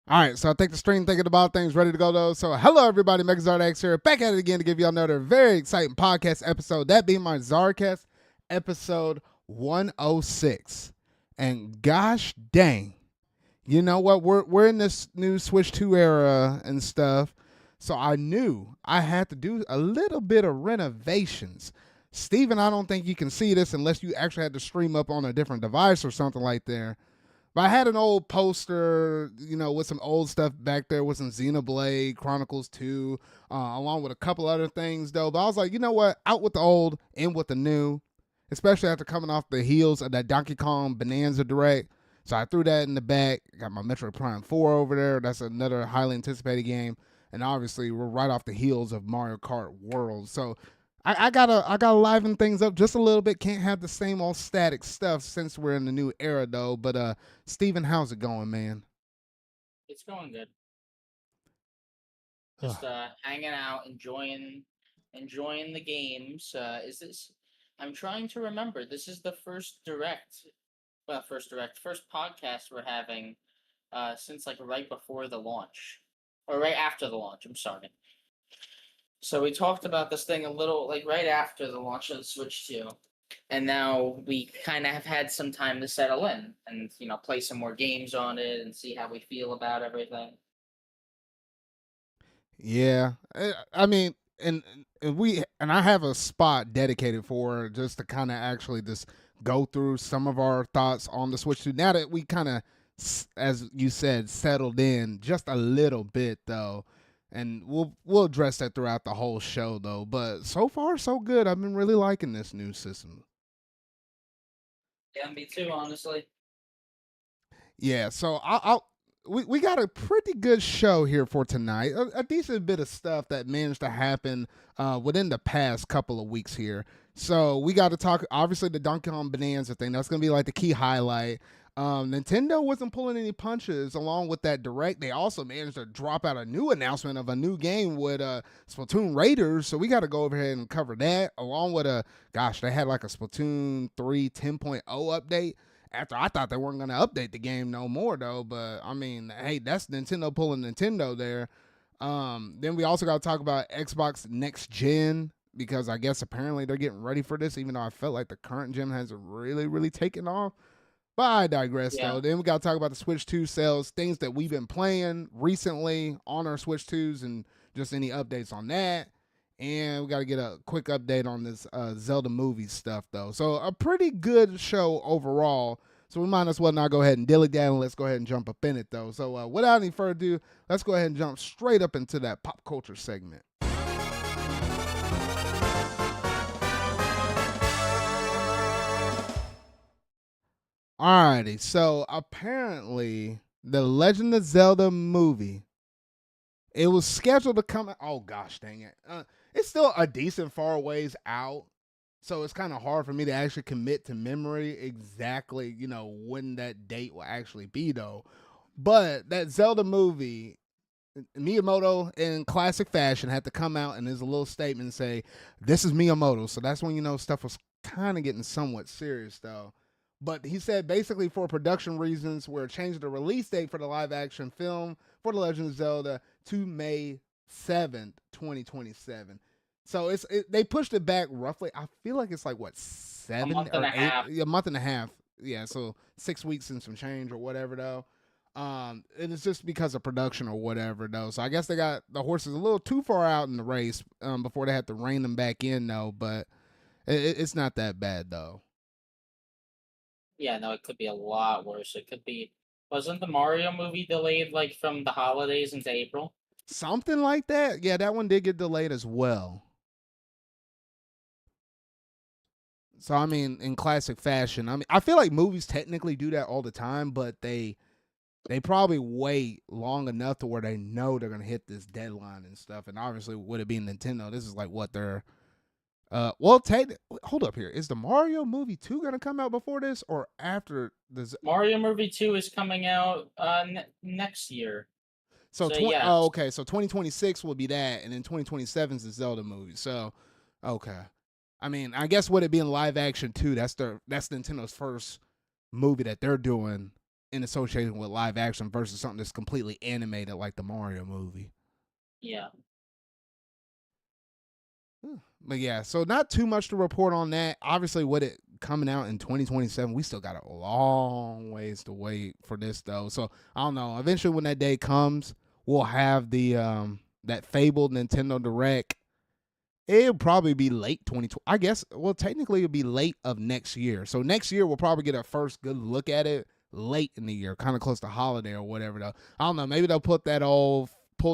All right, so I think the stream thinking about things ready to go though. So hello everybody, Mega ZardX here, back at it again to give you another very exciting podcast episode. That being my ZardCast episode 106. And gosh dang, you know what? We're in this new Switch 2 era and stuff. So I knew I had to do a little bit of renovations. Steven, I don't think you can see this unless you actually had to stream up on a different device or something like that. But I had an old poster, with some old stuff back there with some Xenoblade Chronicles 2, along with a couple other things, though. But I was like, you know what? Out with the old, in with the new, especially after coming off the heels of that Donkey Kong Bananza Direct. So I threw that in the back. Got my Metroid Prime 4 over there. That's another highly anticipated game. And obviously, we're right off the heels of Mario Kart World. So I gotta liven things up just a little bit. Can't have the same old static stuff since we're in the new era though. But Steven, how's it going, man? It's going good. Just hanging out, enjoying the games. Is this? I'm trying to remember. This is the first podcast we're having since like right before the launch, or right after the launch. I'm sorry. So we talked about this thing a little like right after the launch of the Switch 2. And now we kind of have had some time to settle in and play some more games on it and see how we feel about everything. Yeah, I mean, and I have a spot dedicated for just to kind of actually just go through some of our thoughts on the Switch 2. Now that we kind of, as you said, settled in just a little bit though, and we'll address that throughout the whole show though. But so far so good. I've been really liking this new system. Yeah, me too, honestly. Yeah, so we got a pretty good show here for tonight. A decent bit of stuff that managed to happen within the past couple of weeks here. So we got to talk, obviously, the Donkey Kong Bonanza thing. That's going to be like the key highlight. Nintendo wasn't pulling any punches along with that direct. They also managed to drop out a new announcement of a new game with Splatoon Raiders. So we got to go over here and cover that along with they had like a Splatoon 3 10.0 update after I thought they weren't going to update the game no more though. But I mean, hey, that's Nintendo pulling Nintendo there. Then we also got to talk about Xbox Next Gen because I guess apparently they're getting ready for this, even though I felt like the current gen hasn't really taken off. But I digress Yeah. though. Then we got to talk about the Switch 2 sales, things that we've been playing recently on our Switch 2s, and just any updates on that. And we got to get a quick update on this Zelda movie stuff though. So a pretty good show overall. So we might as well now go ahead and dilly dally. Let's go ahead and jump up in it though. So without any further ado, let's go ahead and jump straight up into that pop culture segment. Alrighty, so apparently the Legend of Zelda movie, it was scheduled to come out. Oh gosh, dang it! It's still a decent far ways out, so it's kind of hard for me to actually commit to memory exactly, when that date will actually be though. But that Zelda movie, Miyamoto in classic fashion had to come out and there's a little statement and say, "This is Miyamoto." So that's when stuff was kind of getting somewhat serious though. But he said basically for production reasons, we're changing the release date for the live action film for The Legend of Zelda to May 7th, 2027. So they pushed it back roughly. I feel like it's like what, A seven month and or a eight, half. a month and a half. Yeah, so 6 weeks and some change or whatever though. And it's just because of production or whatever though. So I guess they got the horses a little too far out in the race before they had to rein them back in though. But it's not that bad though. Yeah, no, it could be a lot worse. It could be. Wasn't the Mario movie delayed like from the holidays into April? Something like that. Yeah, that one did get delayed as well. So I mean, in classic fashion, I mean, I feel like movies technically do that all the time, but they probably wait long enough to where they know they're gonna hit this deadline and stuff. And obviously, with it being Nintendo, this is like what they're. Hold up here. Is the Mario movie 2 gonna come out before this or after this? Mario movie 2 is coming out next year. So So yes. okay. So 2026 will be that, and then 2027 is the Zelda movie. So okay. I mean, I guess with it being live action too, that's Nintendo's first movie that they're doing in association with live action versus something that's completely animated like the Mario movie. Yeah. But yeah, so not too much to report on that. Obviously, with it coming out in 2027, we still got a long ways to wait for this though. So I don't know. Eventually, when that day comes, we'll have the that fabled Nintendo Direct. It'll probably be late 2020. I guess. Well, technically, it'll be late of next year. So next year, we'll probably get our first good look at it late in the year, kind of close to holiday or whatever. Though I don't know. Maybe they'll pull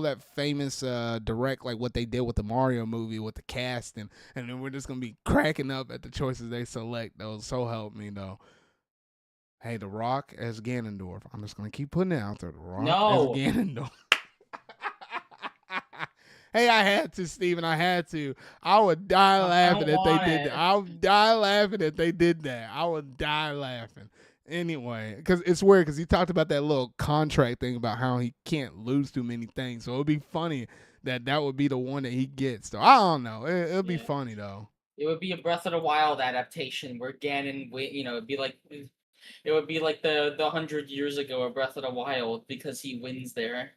that famous direct like what they did with the Mario movie with the cast, and then we're just gonna be cracking up at the choices they select. Though, so help me though. Hey, The Rock as Ganondorf. I'm just gonna keep putting it out there. The Rock as No. Ganondorf. Hey, I had to, Steven. I had to. I would die laughing if they did that. I would die laughing if they did that. I would die laughing. Anyway, because it's weird because he talked about that little contract thing about how he can't lose too many things. So it'd be funny that would be the one that he gets. So I don't know. It'll be funny though. It would be a Breath of the Wild adaptation where Ganon, it'd be like it would be like the 100 years ago of Breath of the Wild because he wins there.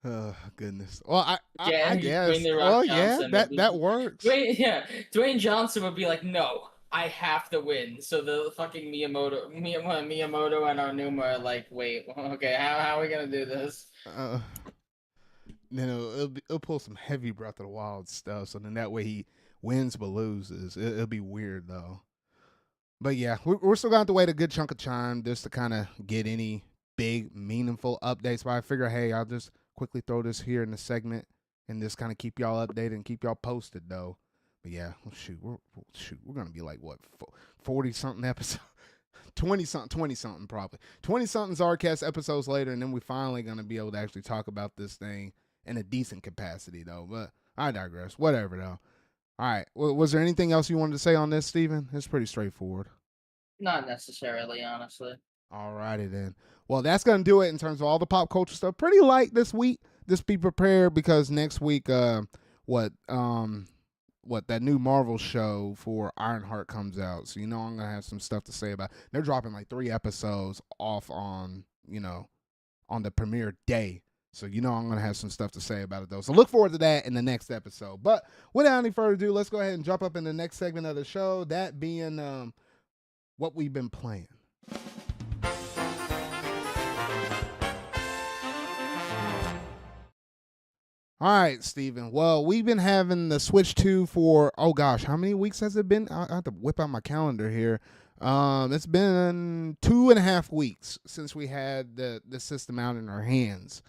Oh goodness. Well, Yeah, I guess. Dwayne The Rock Well, Johnson yeah, would be, that works. Dwayne Johnson would be like, no, I have to win. So the fucking Miyamoto and Aonuma are like, wait, okay, how are we gonna do this? It'll pull some heavy Breath of the Wild stuff. So then that way he wins but loses. It'll be weird though. But yeah, we're still going to have to wait a good chunk of time just to kind of get any big, meaningful updates. But I figure, hey, I'll just quickly throw this here in the segment and just kind of keep y'all updated and keep y'all posted, though. But yeah, we're going to be like, what, 40-something episodes? 20-something probably. 20-something ZardCast episodes later, and then we're finally going to be able to actually talk about this thing in a decent capacity, though. But I digress. Whatever, though. All right. Was there anything else you wanted to say on this, Steven? It's pretty straightforward. Not necessarily, honestly. All righty then. Well, that's going to do it in terms of all the pop culture stuff. Pretty light this week. Just be prepared because next week, that new Marvel show for Ironheart comes out. So, I'm going to have some stuff to say about it. They're dropping like 3 episodes off on the premiere day. So, I'm going to have some stuff to say about it, though. So, look forward to that in the next episode. But without any further ado, let's go ahead and jump up in the next segment of the show, that being what we've been playing. All right, Steven. Well, we've been having the Switch 2 for, oh gosh, how many weeks has it been? I have to whip out my calendar here. It's been 2.5 weeks since we had the system out in our hands.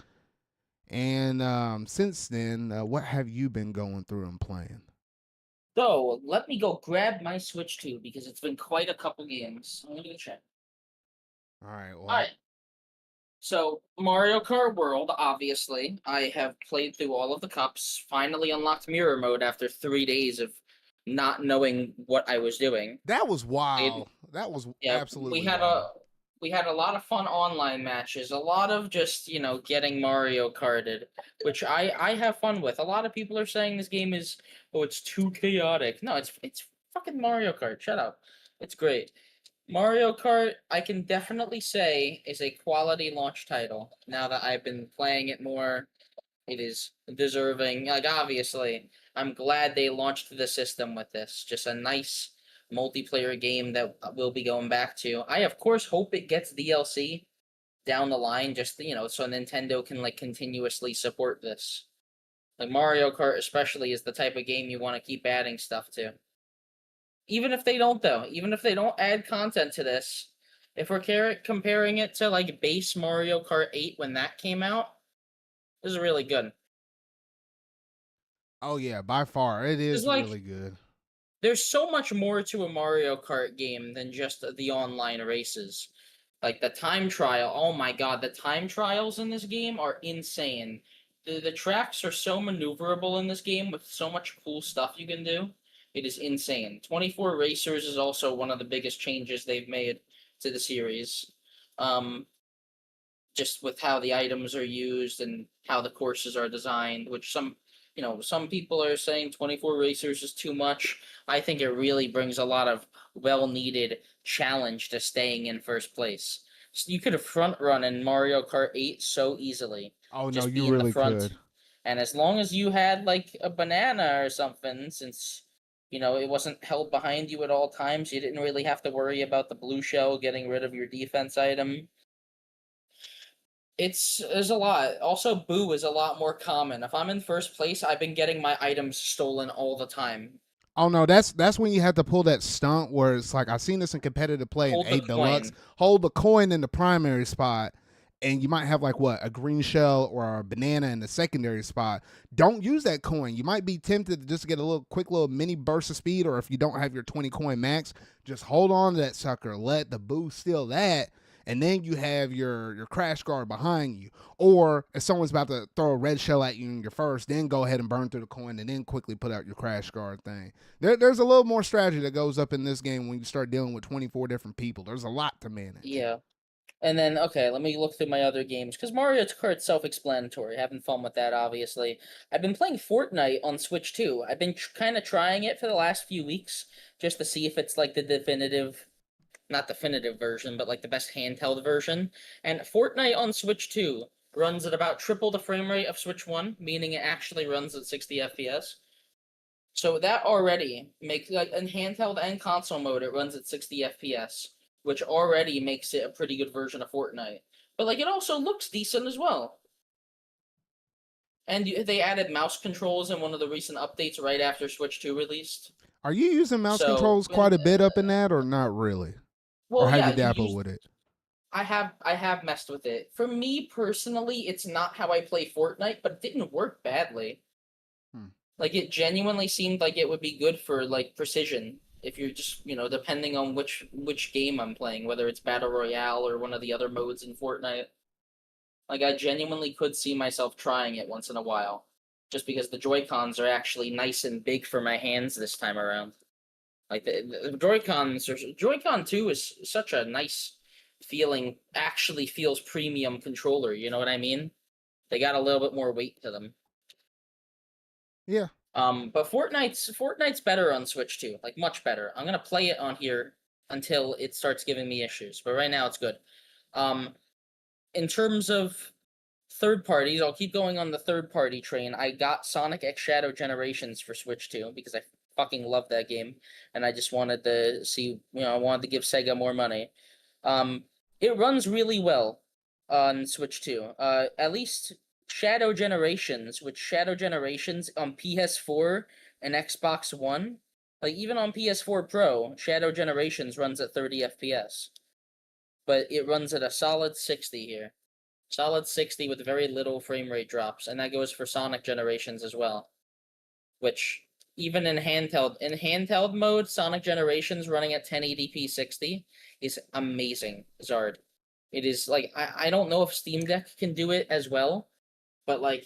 And since then, what have you been going through and playing? So, let me go grab my Switch 2 because it's been quite a couple games. I'm going to check. All right. Well, All right. So, Mario Kart World, obviously. I have played through all of the cups, finally unlocked mirror mode after 3 days of not knowing what I was doing. That was wild. That was absolutely wild. We had a lot of fun online matches, a lot of just, getting Mario Karted, which I have fun with. A lot of people are saying this game is, it's too chaotic. No, it's fucking Mario Kart. Shut up. It's great. Mario Kart, I can definitely say, is a quality launch title. Now that I've been playing it more, it is deserving. Like, obviously, I'm glad they launched the system with this. Just a nice multiplayer game that we'll be going back to. I, of course, hope it gets DLC down the line, just, so Nintendo can, continuously support this. Like, Mario Kart especially is the type of game you want to keep adding stuff to. Even if they don't, though. Even if they don't add content to this. If we're comparing it to, base Mario Kart 8 when that came out, this is really good. Oh, yeah, by far. It is really good. There's so much more to a Mario Kart game than just the online races. Like, the time trial. Oh, my God. The time trials in this game are insane. The tracks are so maneuverable in this game with so much cool stuff you can do. It is insane. 24 Racers is also one of the biggest changes they've made to the series. Just with how the items are used and how the courses are designed, which some people are saying 24 Racers is too much. I think it really brings a lot of well-needed challenge to staying in first place. You could have front run in Mario Kart 8 so easily. Oh no, Just you be in the really front. could. And as long as you had like a banana or something, since it wasn't held behind you at all times, you didn't really have to worry about the blue shell getting rid of your defense item. There's a lot. Also, boo is a lot more common. If I'm in first place, I've been getting my items stolen all the time. Oh no, that's when you have to pull that stunt where it's like I've seen this in competitive play in Hold the 8 Deluxe. coin. Hold the coin in the primary spot, and you might have like what, a green shell or a banana in the secondary spot. Don't use that coin. You might be tempted to just get a little quick little mini burst of speed, or if you don't have your 20 coin max, just hold on to that sucker. Let the boo steal that. And then you have your crash guard behind you. Or if someone's about to throw a red shell at you in your first, then go ahead and burn through the coin and then quickly put out your crash guard thing. There's a little more strategy that goes up in this game when you start dealing with 24 different people. There's a lot to manage. Yeah. And then, okay, let me look through my other games. Because Mario Kart's self-explanatory. Having fun with that, obviously. I've been playing Fortnite on Switch, too. I've been kind of trying it for the last few weeks, just to see if it's like the definitive, not definitive version, but like the best handheld version. And Fortnite on Switch 2 runs at about triple the frame rate of Switch 1, meaning it actually runs at 60 FPS. So that already makes, like, in handheld and console mode, it runs at 60 FPS, which already makes it a pretty good version of Fortnite. But like, it also looks decent as well. And they added mouse controls in one of the recent updates right after Switch 2 released. Are you using mouse So, controls quite a bit up in that, or not really? Or well, have yeah, you dabbled with it? I have messed with it. For me personally, it's not how I play Fortnite, but it didn't work badly. Hmm. Like, it genuinely seemed like it would be good for like precision if you're just, depending on which game I'm playing, whether it's Battle Royale or one of the other modes in Fortnite. Like, I genuinely could see myself trying it once in a while, just because the Joy-Cons are actually nice and big for my hands this time around. Like, the Joy-Cons, Joy-Con 2 is such a nice feeling, actually feels premium controller, you know what I mean? They got a little bit more weight to them. Yeah. But Fortnite's better on Switch too, like much better. I'm gonna play it on here until it starts giving me issues, but right now it's good. Um, in terms of third parties, I'll keep going on the third party train. I got Sonic X Shadow Generations for Switch 2 because I fucking love that game, and I just wanted to see, I wanted to give Sega more money. Um, it runs really well on Switch 2. At least Shadow Generations, which Shadow Generations on PS4 and Xbox One, like even on PS4 Pro, Shadow Generations runs at 30 FPS. But it runs at a solid 60 here. Solid 60 with very little frame rate drops, and that goes for Sonic Generations as well. Which even in handheld mode, Sonic Generations running at 1080p 60 is amazing, Zard. It is like I don't know if Steam Deck can do it as well, but like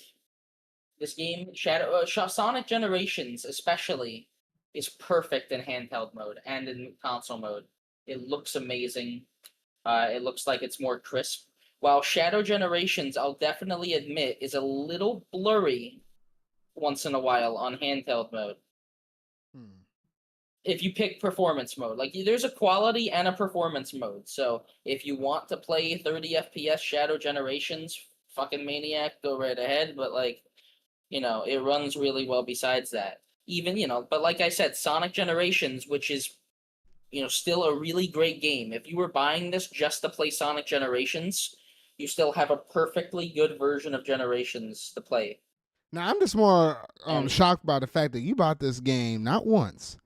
this game, Sonic Generations especially, is perfect in handheld mode and in console mode. It looks amazing. It looks like it's more crisp. While Shadow Generations, I'll definitely admit, is a little blurry once in a while on handheld mode. Hmm. If you pick performance mode, like there's a quality and a performance mode. So if you want to play 30 FPS Shadow Generations, fucking maniac, go right ahead. But like, it runs really well besides that. Even, but like I said, Sonic Generations, which is, still a really great game. If you were buying this just to play Sonic Generations, you still have a perfectly good version of Generations to play. Now I'm just more And shocked by the fact that you bought this game not once,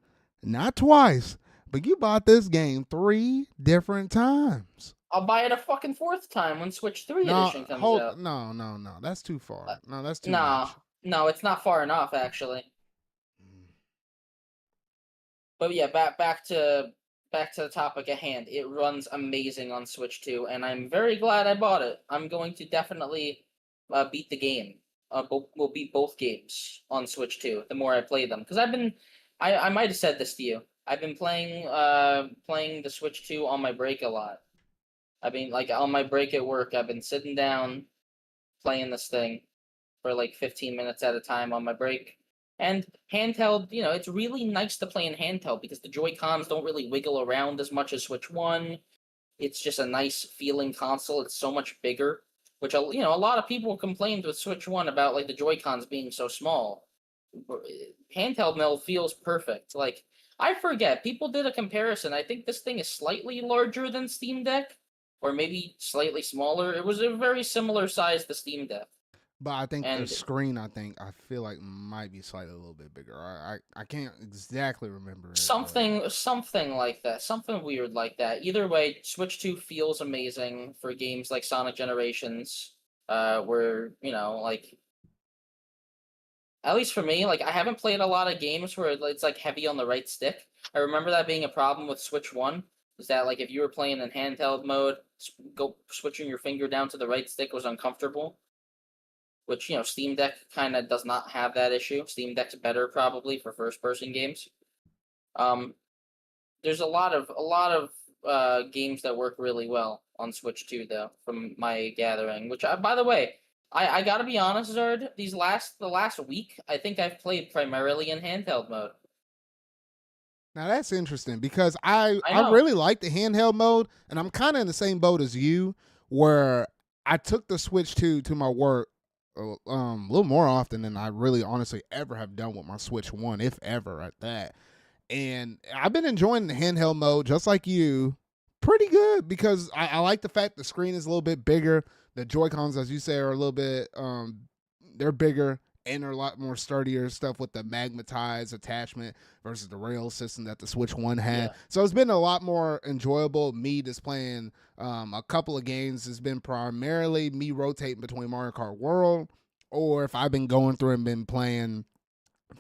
not twice, but you bought this game 3 different times. I'll buy it a fucking fourth time when Switch 3 No, edition comes hold, out. no. That's too far. No, that's too Nah, much. no, it's not far enough actually. But yeah, back to the topic at hand. It runs amazing on Switch 2, and I'm very glad I bought it. I'm going to definitely beat the game. We'll beat both games on Switch 2. The more I play them, because I might have said this to you. I've been playing the Switch 2 on my break a lot. I mean, like on my break at work, I've been sitting down playing this thing for like 15 minutes at a time on my break. And handheld, it's really nice to play in handheld because the Joy Cons don't really wiggle around as much as Switch 1. it's just a nice feeling console. It's so much bigger, which a lot of people complained with Switch 1 about like the Joy-Cons being so small. Handheld mode feels perfect. Like I forget, people did a comparison. I think this thing is slightly larger than Steam Deck, or maybe slightly smaller. It was a very similar size to Steam Deck. But I think the And screen, I feel like might be slightly a little bit bigger. I can't exactly remember it, but something like that, something weird like that. Either way, Switch 2 feels amazing for games like Sonic Generations, where like at least for me, like I haven't played a lot of games where it's like heavy on the right stick. I remember that being a problem with Switch 1, is that like if you were playing in handheld mode, go switching your finger down to the right stick was uncomfortable. Which Steam Deck kind of does not have that issue. Steam Deck's better probably for first person games. Um, there's a lot of games that work really well on Switch 2 though, from my gathering. Which by the way, I gotta be honest, Zard. The last week, I think I've played primarily in handheld mode. now that's interesting because I I I know. really like the handheld mode, and I'm kind of in the same boat as you, where I took the Switch to my work a little more often than I really honestly ever have done with my Switch 1, if ever at that. And I've been enjoying the handheld mode just like you pretty good because I like the fact the screen is a little bit bigger. The Joy Cons, as you say, are a little bit they're bigger and they're a lot more sturdier stuff with the magnetized attachment versus the rail system that the Switch 1 had. Yeah. So it's been a lot more enjoyable. Me just playing a couple of games has been primarily me rotating between Mario Kart World, or if I've been going through and been playing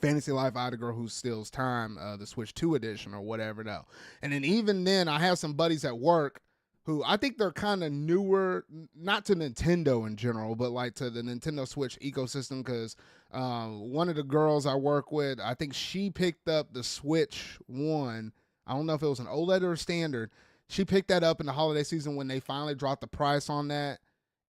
Fantasy Life I Had a Girl Who Steals Time, the Switch 2 edition or whatever though. And then even then I have some buddies at work who I think they're kind of newer, not to Nintendo in general, but like to the Nintendo Switch ecosystem because one of the girls I work with, I think she picked up the Switch 1. I don't know if it was an OLED or a standard. She picked that up in the holiday season when they finally dropped the price on that.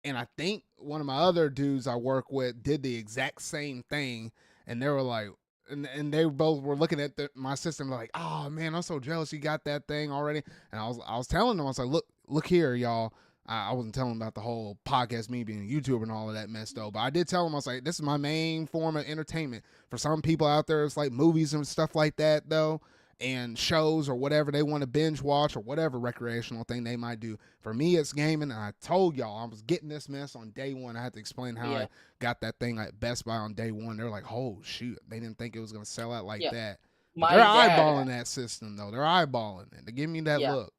And I think one of my other dudes I work with did the exact same thing, and they were like, and they both were looking at my system like, oh man, I'm so jealous you got that thing already. And I was telling them, I was like, look here, y'all. I wasn't telling them about the whole podcast, me being a YouTuber and all of that mess though, but I did tell them, I was like, this is my main form of entertainment. For some people out there, it's like movies and stuff like that though, and shows or whatever they want to binge watch or whatever recreational thing they might do. For me, it's gaming, and I told y'all I was getting this mess on day one. I had to explain how I got that thing at Best Buy on day one. They're like, oh, shoot. They didn't think it was going to sell out like that. But they're eyeballing that system, though. They're eyeballing it. They give me that look.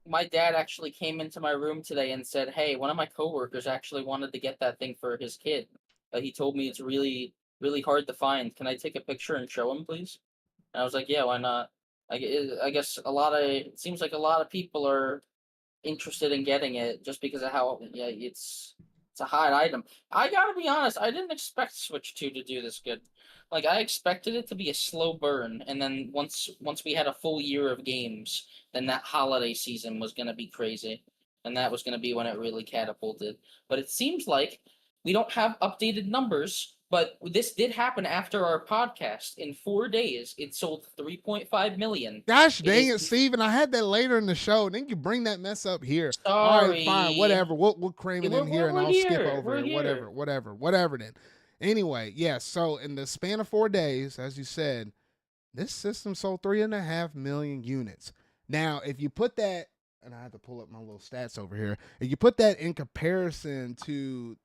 My dad actually came into my room today and said, hey, one of my coworkers actually wanted to get that thing for his kid. He told me it's really, really hard to find. Can I take a picture and show him, please? And I was like, yeah, why not? I guess it seems like a lot of people are interested in getting it just because of how it's a hot item. I gotta be honest, I didn't expect Switch 2 to do this good. Like I expected it to be a slow burn, and then once we had a full year of games, then that holiday season was gonna be crazy, and that was gonna be when it really catapulted. But it seems like we don't have updated numbers. But this did happen after our podcast. In 4 days, it sold 3.5 million. Gosh dang it, Steven. I had that later in the show. Then you bring that mess up here. Sorry. All right, fine, whatever. We'll cram it in here and I'll skip over it. Whatever then. Anyway, yes, so in the span of 4 days, as you said, this system sold 3.5 million units. Now, if you put that, and I have to pull up my little stats over here, if you put that in comparison to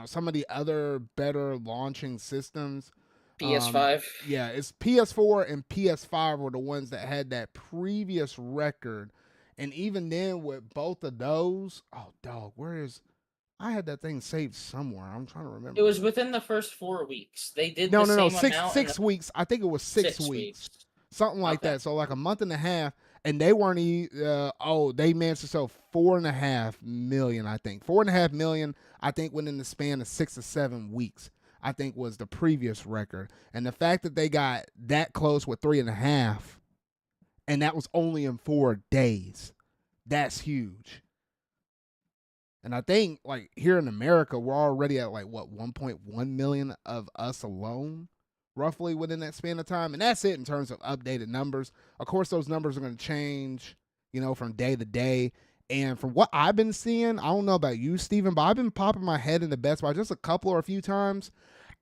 some of the other better launching systems, PS5. It's PS4 and PS5 were the ones that had that previous record. And even then with both of those, oh dog, I had that thing saved somewhere. I'm trying to remember. It was within the first 4 weeks. They did no, six weeks. I think it was 6 weeks. Something like that. So like a month and a half, and they weren't they managed to sell 4.5 million, I think. 4.5 million, I think, within the span of 6 or 7 weeks, I think was the previous record. And the fact that they got that close with 3.5, and that was only in 4 days, that's huge. And I think like here in America, we're already at like 1.1 million of us alone, roughly within that span of time. And that's it in terms of updated numbers. Of course, those numbers are going to change, from day to day. And from what I've been seeing, I don't know about you, Steven, but I've been popping my head into Best Buy just a couple or a few times.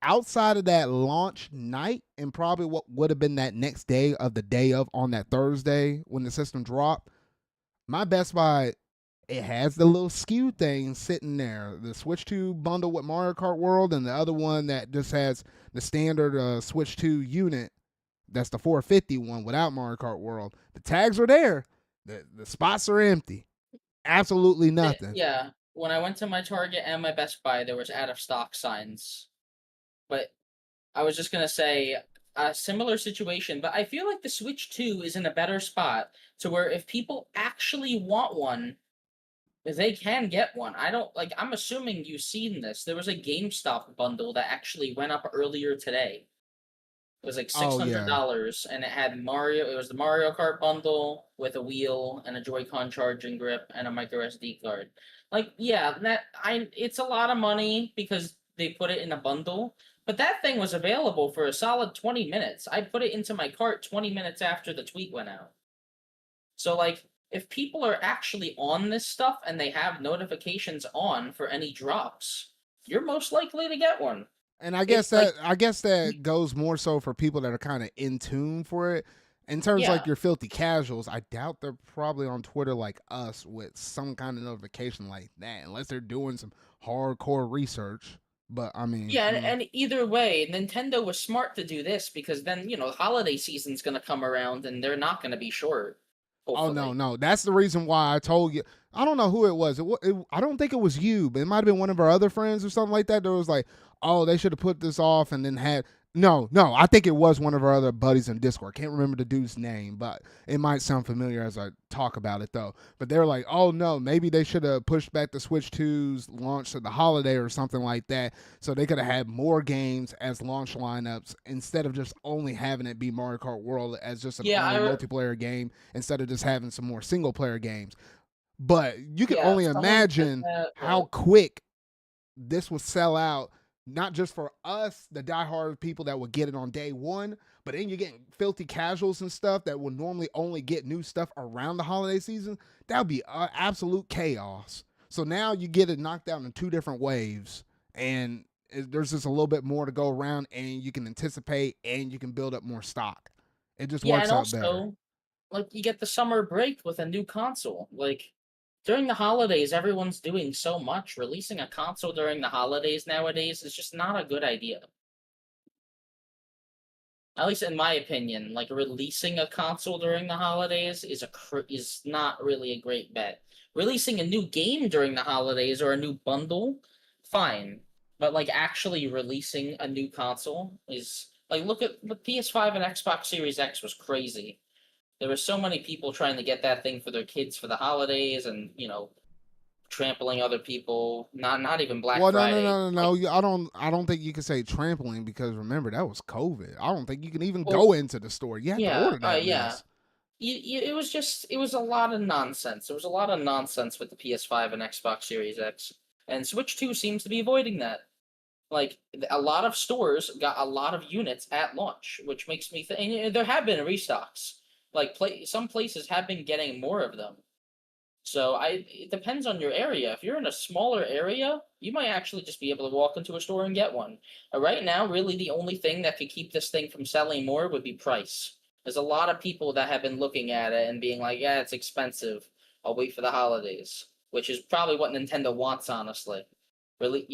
Outside of that launch night and probably what would have been that next day of the day of on that Thursday when the system dropped, my Best Buy, it has the little SKU thing sitting there. The Switch 2 bundle with Mario Kart World and the other one that just has the standard Switch 2 unit. That's the 450 one without Mario Kart World. The tags are there. The spots are empty. Absolutely nothing. Yeah, when I went to my Target and my Best Buy, there was out of stock signs. But I was just gonna say a similar situation, but I feel like the Switch 2 is in a better spot to where if people actually want one, they can get one. I don't like. I'm assuming you've seen this. There was a GameStop bundle that actually went up earlier today. It was like six Oh hundred yeah. dollars, and it had Mario. It was the Mario Kart bundle with a wheel and a Joy-Con charging grip and a micro SD card. Like, yeah, it's a lot of money because they put it in a bundle. But that thing was available for a solid 20 minutes. I put it into my cart 20 minutes after the tweet went out. So, like, if people are actually on this stuff and they have notifications on for any drops, you're most likely to get one. And I It's guess like, that goes more so for people that are kind of in tune for it. In terms of yeah, like your filthy casuals, I doubt they're probably on Twitter like us with some kind of notification like that, unless they're doing some hardcore research. But I mean, yeah, and either way, Nintendo was smart to do this because then, the holiday season's gonna come around and they're not gonna be short, oh no, hopefully. no, that's the reason why I told you. I don't know who it was. I don't think it was you, but it might have been one of our other friends or something like that. That was like, oh, they should have put this off and then had. No, no, I think it was one of our other buddies in Discord. Can't remember the dude's name, but it might sound familiar as I talk about it though. But they were like, oh no, maybe they should have pushed back the Switch 2's launch to the holiday or something like that, so they could have had more games as launch lineups instead of just only having it be Mario Kart World as just an Yeah, only multiplayer game instead of just having some more single player games. But you can yeah, only someone said imagine that, how but quick this would sell out, not just for us, the diehard people that would get it on day one, but then you're getting filthy casuals and stuff that will normally only get new stuff around the holiday season. That would be absolute chaos. So now you get it knocked out in two different waves, and there's just a little bit more to go around, and you can anticipate and you can build up more stock. It just yeah, and works out better. also, like, you get the summer break with a new console. Like, during the holidays, everyone's doing so much. Releasing a console during the holidays nowadays is just not a good idea. At least in my opinion, like releasing a console during the holidays is not really a great bet. Releasing a new game during the holidays or a new bundle, fine. But like actually releasing a new console is like, look at the PS5 and Xbox Series X was crazy. There were so many people trying to get that thing for their kids for the holidays and, trampling other people. Not even Black Well, no, no, Friday. no, no, Like, no. I don't think you can say trampling because remember that was COVID. I don't think you can even well, go into the store. You have to yeah, order that yeah. mess. It was a lot of nonsense. There was a lot of nonsense with the PS5 and Xbox Series X, and Switch 2 seems to be avoiding that. Like, a lot of stores got a lot of units at launch, which makes me think. And there have been restocks. Like, some places have been getting more of them. So it depends on your area. If you're in a smaller area, you might actually just be able to walk into a store and get one. Right now, really the only thing that could keep this thing from selling more would be price. There's a lot of people that have been looking at it and being like, "Yeah, it's expensive. I'll wait for the holidays," which is probably what Nintendo wants, honestly. Really,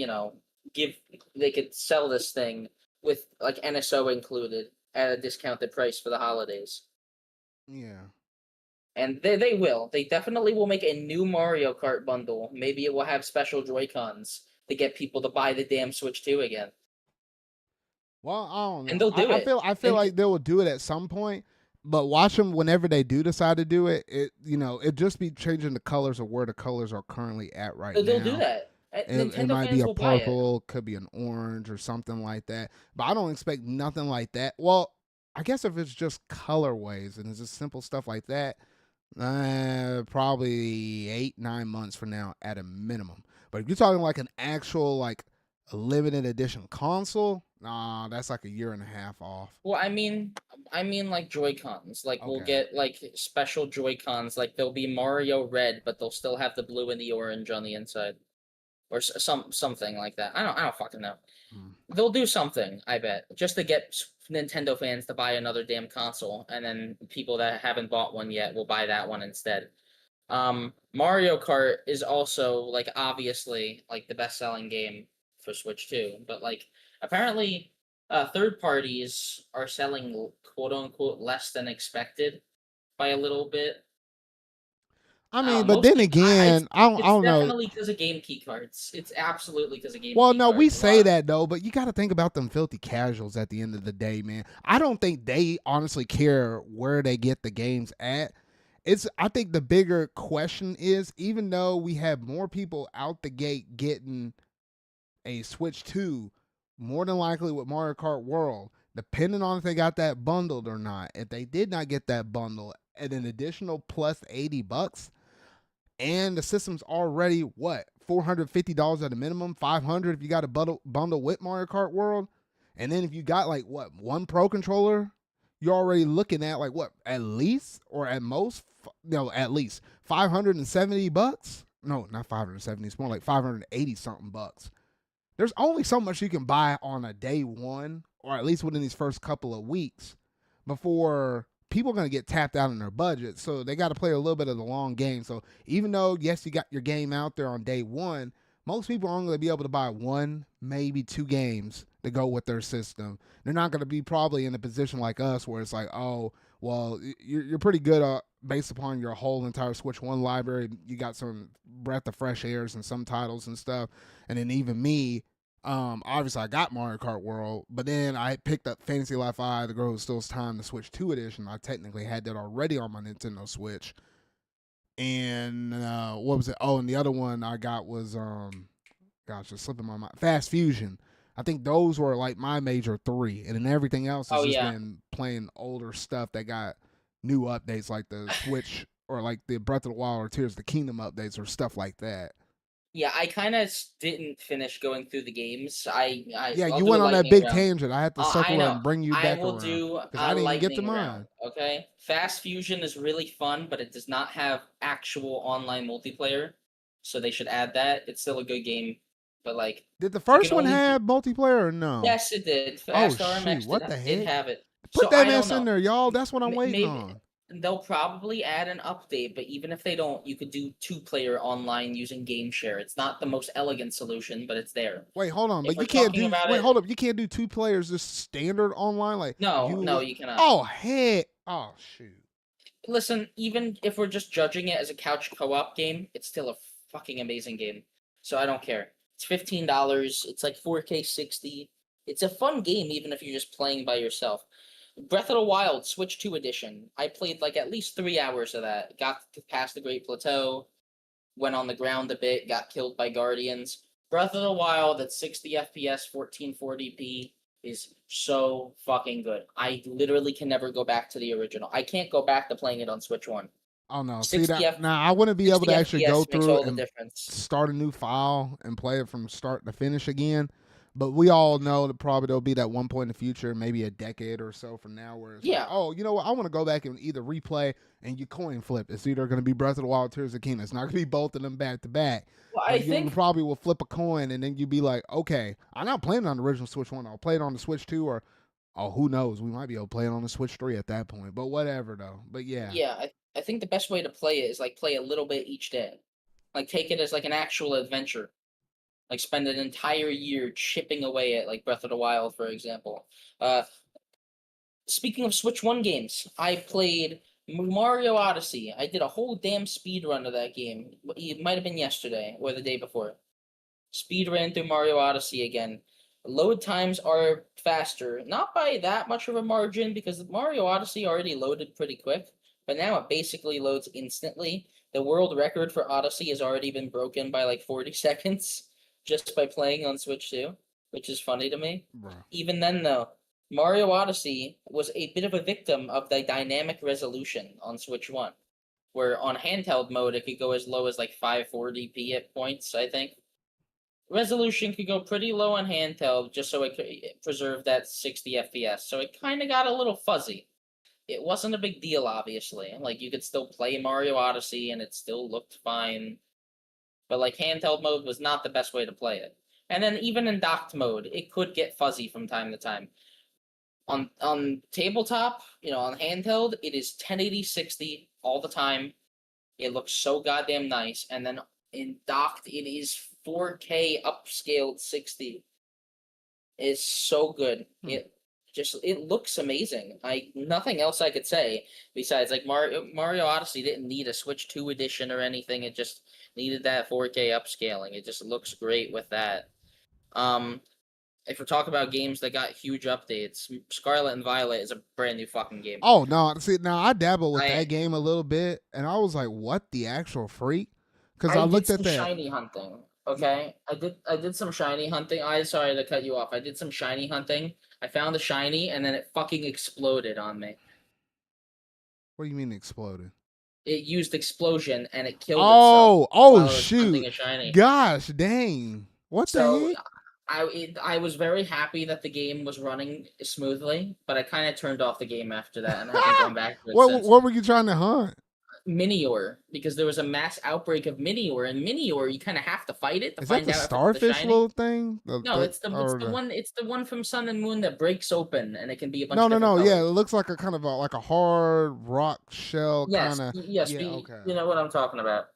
give they could sell this thing with like NSO included at a discounted price for the holidays. Yeah. And they will. They definitely will make a new Mario Kart bundle. Maybe it will have special Joy-Cons to get people to buy the damn Switch 2 again. Well, I don't And know. they'll do I it. feel I feel And like they will do it at some point, but watch them whenever they do decide to do it. It just be changing the colors of where the colors are currently at right they'll do now. that. It Nintendo might be fans a will buy it. purple, could be an orange or something like that. But I don't expect nothing like that. Well, I guess if it's just colorways and it's just simple stuff like that, probably 8-9 months from now at a minimum. But if you're talking like an actual like a limited edition console, Nah, that's like a year and a half off. Well, I mean like Joy Cons. Like we'll Okay. get like special Joy Cons. Like they'll be Mario Red, but they'll still have the blue and the orange on the inside, or something like that. I don't fucking know. Hmm. They'll do something, I bet, just to get Nintendo fans to buy another damn console, and then people that haven't bought one yet will buy that one instead. Mario Kart is also like obviously like the best-selling game for Switch too, but like apparently third parties are selling quote unquote less than expected by a little bit. I mean, but then Mostly, again, I it's don't know. definitely because of game key cards. It's absolutely because of game Well, key no, we cards. A say lot. that though, but you got to think about them filthy casuals at the end of the day, man. I don't think they honestly care where they get the games at. I think the bigger question is, even though we have more people out the gate getting a Switch 2, more than likely with Mario Kart World, depending on if they got that bundled or not. If they did not get that bundle at an additional plus $80, and the system's already what, $450 at a minimum, $500 if you got a bundle with Mario Kart World, and then if you got like what, one Pro controller, you're already looking at like what, at least or at most, no, at least $570. No, not 570. It's more like 580 something bucks. There's only so much you can buy on a day one, or at least within these first couple of weeks, before people are going to get tapped out in their budget. So they got to play a little bit of the long game. So even though, yes, you got your game out there on day one, most people are only going to be able to buy one, maybe two games to go with their system. They're not going to be probably in a position like us where it's like, oh, well, you're pretty good based upon your whole entire Switch One library. You got some breath of fresh airs and some titles and stuff. And then even me, obviously I got Mario Kart World, but then I picked up Fantasy Life I, The Girl Who Steals Time, the Switch 2 edition. I technically had that already on my Nintendo Switch. And what was it? Oh, and the other one I got was gosh, it's slipping my mind. Fast Fusion. I think those were like my major three, and then everything else has Oh just yeah. been playing older stuff that got new updates, like the Switch or like the Breath of the Wild or Tears of the Kingdom updates or stuff like that. Yeah, I kind of didn't finish going through the games. Yeah, I'll you do a went on that lightning big round. tangent. I had to I circle know. and bring you I back will around do because I a didn't even get to lightning round. mine. Okay, Fast Fusion is really fun, but it does not have actual online multiplayer, so they should add that. It's still a good game, but like Did the you first can one only. have multiplayer or no? Yes, it did. Oh Fast shoot, RMX what the did heck? have it. Put So that I don't mess in know. there, y'all. That's what I'm waiting Maybe on. they'll probably add an update, but even if they don't, you could do two-player online using game share. It's not the most elegant solution, but it's there. Wait, hold on, If but we're you can't talking do. about Wait, it, hold up. You can't do two players just standard online, like no, no, you. you cannot. Oh heck. Oh shoot. Listen, even if we're just judging it as a couch co-op game, it's still a fucking amazing game. So I don't care. It's $15. It's like 4K 60. It's a fun game, even if you're just playing by yourself. Breath of the Wild Switch 2 edition. I played like at least 3 hours of that. Got past the Great Plateau, went on the ground a bit, got killed by guardians. Breath of the Wild at 60 FPS, 1440p is so fucking good. I literally can never go back to the original. I can't go back to playing it on Switch 1. Oh no. See 60 that now I wouldn't be able 60 to actually go FPS makes through all the and difference. start a new file and play it from start to finish again. But we all know that probably there'll be that one point in the future, maybe a decade or so from now, where it's like, Yeah. oh, you know what? I want to go back and either replay and you coin flip. It's either going to be Breath of the Wild, Tears of the Kingdom. It's not going to be both of them back to back. Well, I But you think probably will flip a coin and then you'd be like, okay, I'm not playing it on the original Switch 1. I'll play it on the Switch 2 or, oh, who knows? We might be able to play it on the Switch 3 at that point. But whatever, though. But yeah. yeah, I think the best way to play it is like play a little bit each day. Like take it as like an actual adventure. Like spend an entire year chipping away at like Breath of the Wild, for example. Uh, Speaking of Switch One games, I played Mario Odyssey. I did a whole damn speed run of that game. It might have been yesterday or the day before. Speed ran through Mario Odyssey again. Load times are faster, not by that much of a margin because Mario Odyssey already loaded pretty quick, but now it basically loads instantly. The world record for Odyssey has already been broken by like 40 seconds just by playing on Switch 2, which is funny to me. Bro. Even then, though, Mario Odyssey was a bit of a victim of the dynamic resolution on Switch 1, where on handheld mode it could go as low as like 540p at points, I think. resolution could go pretty low on handheld just so it could preserve that 60 FPS. So it kind of got a little fuzzy. It wasn't a big deal, obviously. Like, you could still play Mario Odyssey and it still looked fine. But, like, handheld mode was not the best way to play it. And then even in docked mode, it could get fuzzy from time to time. On tabletop, on handheld, it is 1080 60 all the time. It looks so goddamn nice. And then in docked, it is 4K upscaled 60. It's so good. It looks amazing. Nothing else I could say besides, like, Mario Odyssey didn't need a Switch 2 edition or anything. It just needed that 4K upscaling. It just looks great with that. If we're talking about games that got huge updates, Scarlet and Violet is a brand new fucking game. Oh no! See, now I dabbled with that game a little bit, and I was like, "What the actual freak?" Because I looked at that shiny hunting. Okay, I did some shiny hunting. Sorry to cut you off. I did some shiny hunting. I found a shiny, and then it fucking exploded on me. What do you mean exploded? It used explosion, and it killed itself. Oh shoot! A shiny. Gosh, dang! What the heck? I was very happy that the game was running smoothly, but I kind of turned off the game after that, and I haven't gone back to it since. What were you trying to hunt? Minior, because there was a mass outbreak of Minior, and Minior you kind of have to fight it to Is find that the out starfish if it's the little thing. No, it's the one. It's the one from Sun and Moon that breaks open, and it can be a bunch. No, of colors. Yeah, it looks like a kind of like a hard rock shell kind of. Yes, yeah, okay. You know what I'm talking about.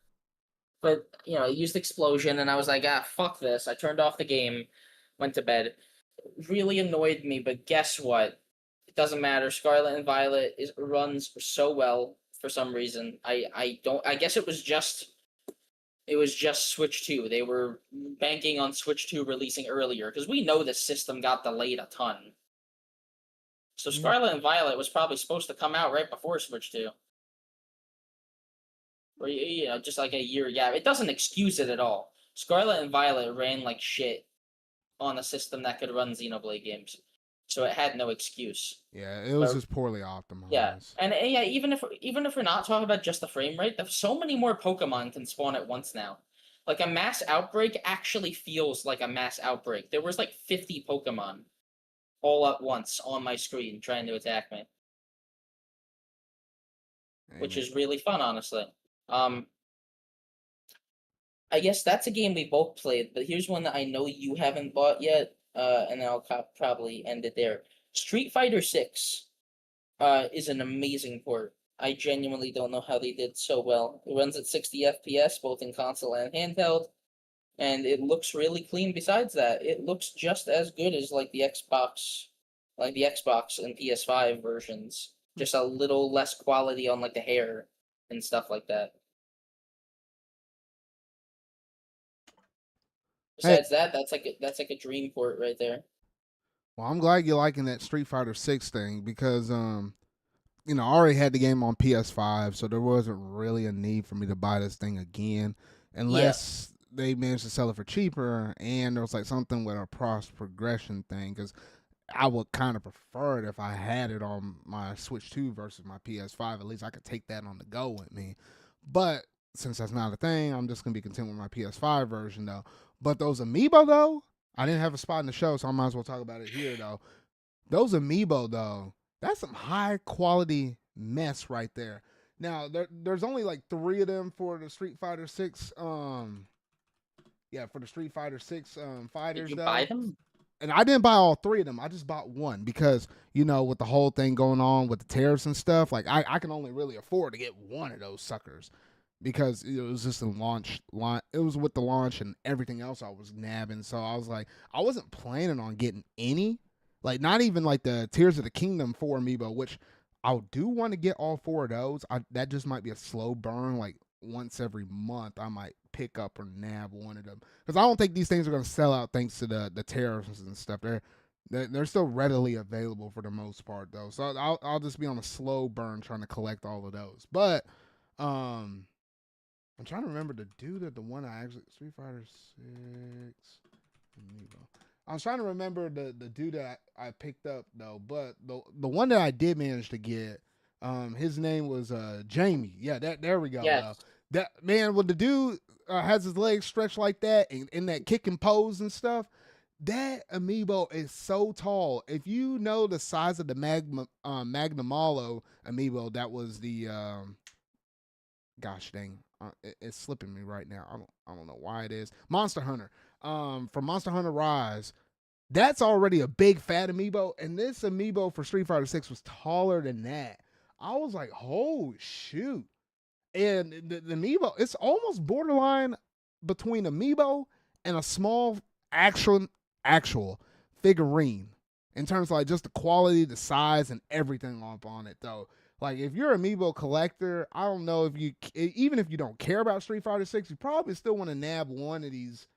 But it used explosion, and I was like, fuck this. I turned off the game, went to bed. It really annoyed me, but guess what? It doesn't matter. Scarlet and Violet runs so well for some reason. I guess it was just Switch 2. They were banking on Switch 2 releasing earlier, because we know the system got delayed a ton. So Scarlet and Violet was probably supposed to come out right before Switch 2. Or, just like a year gap. It doesn't excuse it at all. Scarlet and Violet ran like shit on a system that could run Xenoblade games. So it had no excuse. Yeah, it was just poorly optimized. Yeah, and yeah, even if we're not talking about just the frame rate, there's so many more Pokemon can spawn at once now. Like, a mass outbreak actually feels like a mass outbreak. There was like 50 Pokemon all at once on my screen trying to attack me, which is really fun, honestly. I guess that's a game we both played, but here's one that I know you haven't bought yet, and then I'll probably end it there. Street Fighter 6 is an amazing port. I genuinely don't know how they did so well. It runs at 60 FPS, both in console and handheld, and it looks really clean besides that. It looks just as good as like the Xbox and PS5 versions. Just a little less quality on like the hair and stuff like that. Besides that, that's like a dream port right there. Well, I'm glad you're liking that Street Fighter 6 thing, because I already had the game on PS5, so there wasn't really a need for me to buy this thing again, unless they managed to sell it for cheaper, and there was like something with a progression thing, because I would kind of prefer it if I had it on my Switch 2 versus my PS5. At least I could take that on the go with me. But since that's not a thing, I'm just going to be content with my PS5 version, though. But those Amiibo, though, I didn't have a spot in the show, so I might as well talk about it here, though. Those Amiibo, though, that's some high-quality mess right there. Now, there's only like 3 of them for the Street Fighter 6. For the Street Fighter 6 fighters, Did you buy them? And I didn't buy all 3 of them. I just bought one because, with the whole thing going on with the tariffs and stuff, like, I can only really afford to get one of those suckers, because it was just a launch. It was with the launch and everything else I was nabbing. So I was like, I wasn't planning on getting any, like, not even like the Tears of the Kingdom 4 amiibo, which I do want to get all 4 of those. That just might be a slow burn. Like, once every month, I might pick up or nab one of them, because I don't think these things are going to sell out thanks to the tariffs and stuff. They're still readily available for the most part, though. So I'll just be on a slow burn trying to collect all of those. But I'm trying to remember the dude that the one I actually Street Fighter 6 amiibo. I was trying to remember the dude that I picked up, though. But the one that I did manage to get, his name was Jamie. Yeah, there we go. Yes. That man, when the dude has his legs stretched like that and in that kicking pose and stuff, that amiibo is so tall. If you know the size of the Magnamalo amiibo, that was the gosh dang, it's slipping me right now. I don't know why it is. Monster Hunter, from Monster Hunter Rise. That's already a big fat amiibo, and this amiibo for Street Fighter 6 was taller than that. I was like, oh shoot. And the amiibo, it's almost borderline between amiibo and a small actual figurine in terms of like just the quality, the size, and everything up on it. Though, like if you're an amiibo collector, I don't know if you, even if you don't care about Street Fighter 6, you probably still want to nab one of these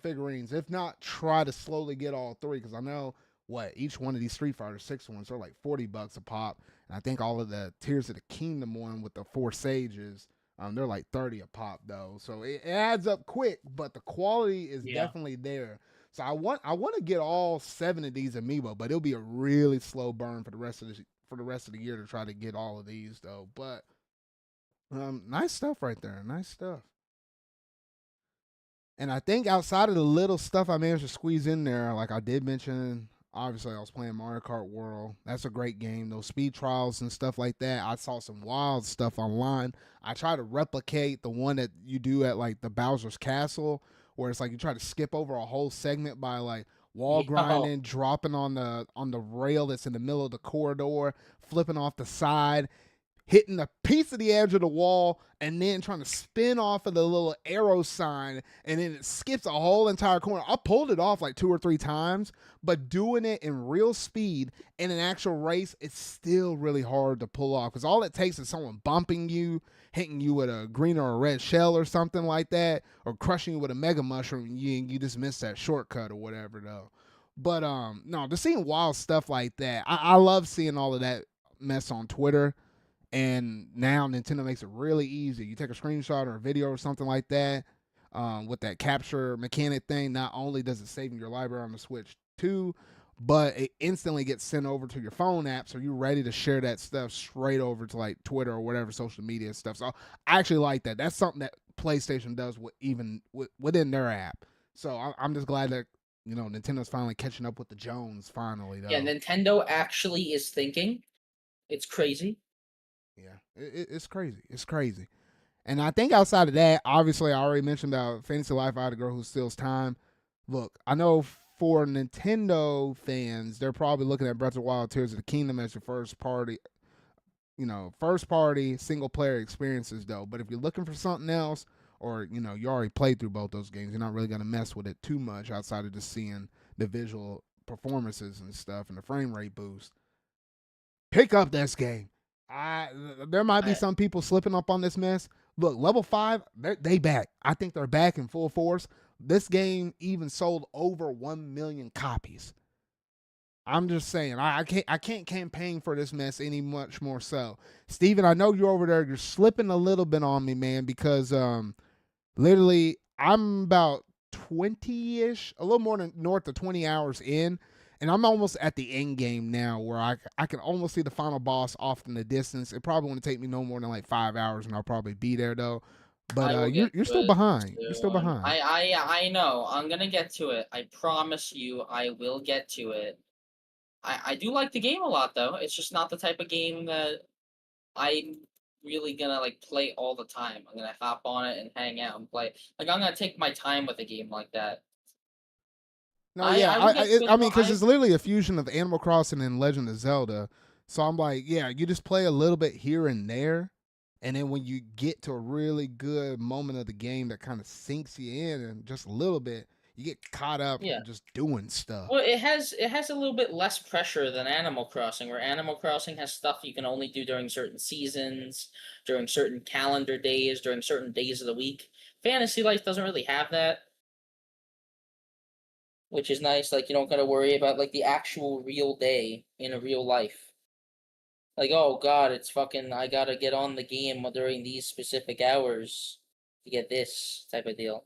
figurines. If not, try to slowly get all three, because I know what each one of these Street Fighter 6 ones are like $40 a pop. And I think all of the Tears of the Kingdom one with the four sages, they're like 30 a pop though. So it adds up quick, but the quality is definitely there. So I want to get all 7 of these amiibo, but it'll be a really slow burn for the rest of the year to try to get all of these though. But nice stuff right there. Nice stuff. And I think outside of the little stuff I managed to squeeze in there, like I did mention, obviously I was playing Mario Kart World. That's a great game. Those speed trials and stuff like that. I saw some wild stuff online. I try to replicate the one that you do at like the Bowser's Castle, where it's like you try to skip over a whole segment by like wall grinding, dropping on the rail that's in the middle of the corridor, flipping off the side, hitting a piece of the edge of the wall, and then trying to spin off of the little arrow sign, and then it skips a whole entire corner. I pulled it off like 2 or 3 times, but doing it in real speed in an actual race, it's still really hard to pull off, because all it takes is someone bumping you, hitting you with a green or a red shell or something like that, or crushing you with a mega mushroom, and you just miss that shortcut or whatever though. But no, just seeing wild stuff like that, I love seeing all of that mess on Twitter. And now Nintendo makes it really easy. You take a screenshot or a video or something like that, with that capture mechanic thing. Not only does it save in your library on the Switch too, but it instantly gets sent over to your phone app, so you're ready to share that stuff straight over to like Twitter or whatever social media stuff. So I actually like that. That's something that PlayStation does within their app. So I'm just glad that Nintendo's finally catching up with the Jones finally though. Yeah, Nintendo actually is thinking. It's crazy. Yeah, it's crazy. It's crazy. And I think outside of that, obviously, I already mentioned about Fantasy Life. I Had a Girl Who Steals Time. Look, I know for Nintendo fans, they're probably looking at Breath of the Wild, Tears of the Kingdom as your first party single player experiences, though. But if you're looking for something else, or you already played through both those games, you're not really gonna mess with it too much outside of just seeing the visual performances and stuff and the frame rate boost. Pick up this game. There might be some people slipping up on this mess. Look, level 5, they back. I think they're back in full force. This game even sold over 1 million copies. I'm just saying, I can't campaign for this mess any much more so. Steven, I know you're over there. You're slipping a little bit on me, man, because literally I'm about 20-ish, a little more than north of 20 hours in, and I'm almost at the end game now, where I can almost see the final boss off in the distance. It probably won't take me no more than like 5 hours, and I'll probably be there though. But you're still behind. You're still behind. I know. I'm gonna get to it. I promise you, I will get to it. I do like the game a lot though. It's just not the type of game that I'm really gonna like play all the time. I'm gonna hop on it and hang out and play. Like I'm gonna take my time with a game like that. No, yeah, I mean, because it's literally a fusion of Animal Crossing and Legend of Zelda. So I'm like, yeah, you just play a little bit here and there, and then when you get to a really good moment of the game that kind of sinks you in, and just a little bit, you get caught up in just doing stuff. Well, it has a little bit less pressure than Animal Crossing, where Animal Crossing has stuff you can only do during certain seasons, during certain calendar days, during certain days of the week. Fantasy Life doesn't really have that, which is nice. Like you don't gotta worry about like the actual real day in a real life. Like, oh god, it's fucking I gotta get on the game during these specific hours to get this type of deal.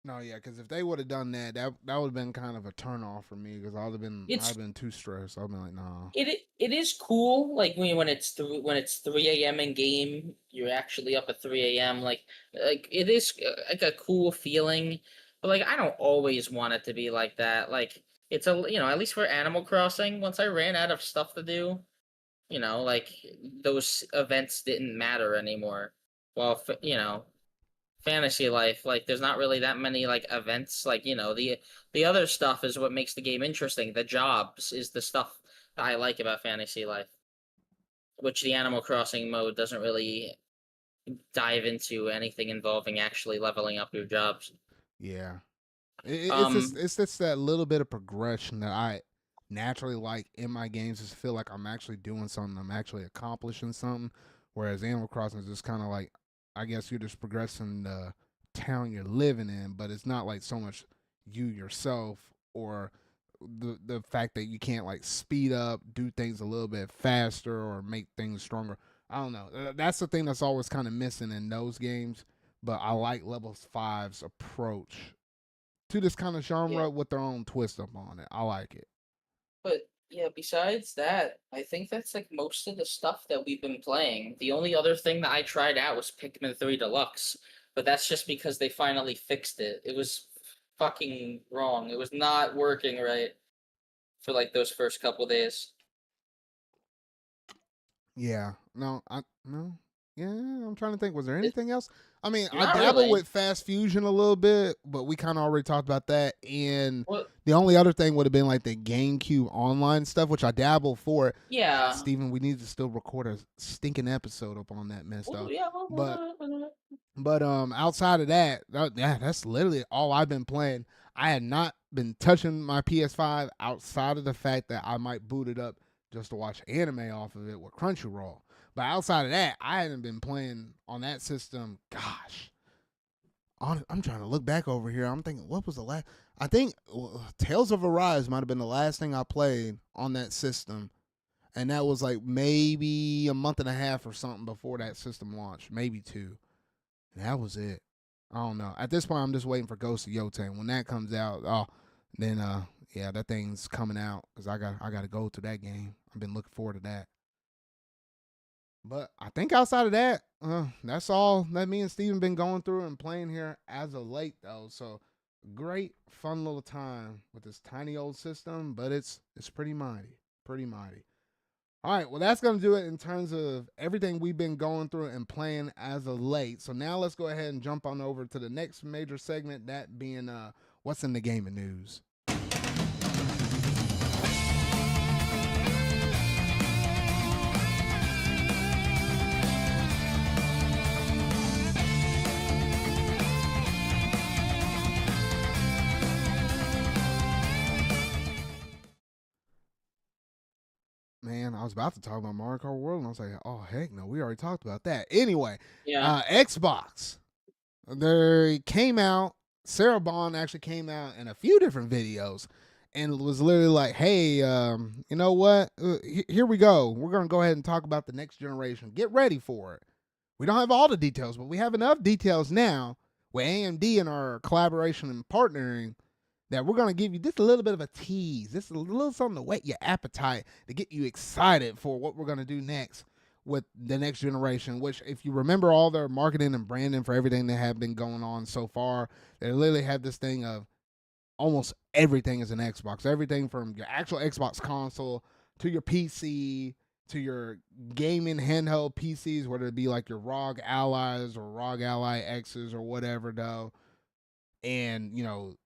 No, yeah, because if they would have done that, that would have been kind of a turn off for me because I'd It's been too stressed. I'd been like, nah. it is cool, like when it's 3 a.m. in game, you're actually up at 3 a.m. Like it is like a cool feeling, but like I don't always want it to be like that. Like it's at least for Animal Crossing, once I ran out of stuff to do, like those events didn't matter anymore. Well, fantasy life, like there's not really that many like events. Like the other stuff is what makes the game interesting. The jobs is the stuff that I like about fantasy life, which the Animal Crossing mode doesn't really dive into anything involving actually leveling up your jobs. Yeah, Um, it's just that little bit of progression that I naturally like in my games. Just feel like I'm actually doing something. I'm actually accomplishing something. Whereas Animal Crossing is just kind of like, I guess you're just progressing the town you're living in, but it's not like so much you yourself or the fact that you can't like speed up, do things a little bit faster, or make things stronger. I don't know. That's the thing that's always kind of missing in those games. But I like Level Five's approach to this kind of yeah, genre with their own twist up on it. I like it. but yeah, besides that, I think that's like most of the stuff that we've been playing. The only other thing that I tried out was Pikmin 3 Deluxe, but that's just because they finally fixed it. It was fucking wrong. It was not working right for like those first couple days. Yeah. No, I no. Yeah, I'm trying to think. Was there It, anything else? I mean, I not dabble really. with fast fusion a little bit, but we kind of already talked about that. And Well, the only other thing would have been like the GameCube online stuff, which I dabble for. yeah. Steven, we need to still record a stinking episode up on that mess Well, though. yeah. But outside of that, yeah, that's literally all I've been playing. I had not been touching my PS5 outside of the fact that I might boot it up just to watch anime off of it with Crunchyroll. But outside of that, I hadn't been playing on that system. Gosh, I'm trying to look back over here. I'm thinking, what was the last? I think Tales of Arise might have been the last thing I played on that system, and that was like maybe a month and a half or something before that system launched, maybe two. And that was it. I don't know. At this point, I'm just waiting for Ghost of Yotan. When that comes out, then yeah, that thing's coming out because I got to go to that game. I've been looking forward to that. But I think outside of that, that's all that me and Steven been going through and playing here as of late, though. So great, fun little time with this tiny old system, but it's pretty mighty, pretty mighty. All right, well, that's going to do it in terms of everything we've been going through and playing as of late. So now let's go ahead and jump on over to the next major segment, that being what's in the gaming news. Man, I was about to talk about Mario Kart World, and I was like, oh, heck no, we already talked about that. Anyway, Yeah. Xbox. They came out, Sarah Bond actually came out in a few different videos and was literally like, hey, you know what? Here we go. We're going to go ahead and talk about the next generation. Get ready for it. We don't have all the details, but we have enough details now with AMD and our collaboration and partnering that we're going to give you just a little bit of a tease, just a little something to whet your appetite, to get you excited for what we're going to do next with the next generation. Which, if you remember all their marketing and branding for everything that have been going on so far, they literally have this thing of almost everything is an Xbox. Everything from your actual Xbox console to your PC to your gaming handheld PCs, whether it be like your ROG Allies or ROG Ally X's or whatever, though. And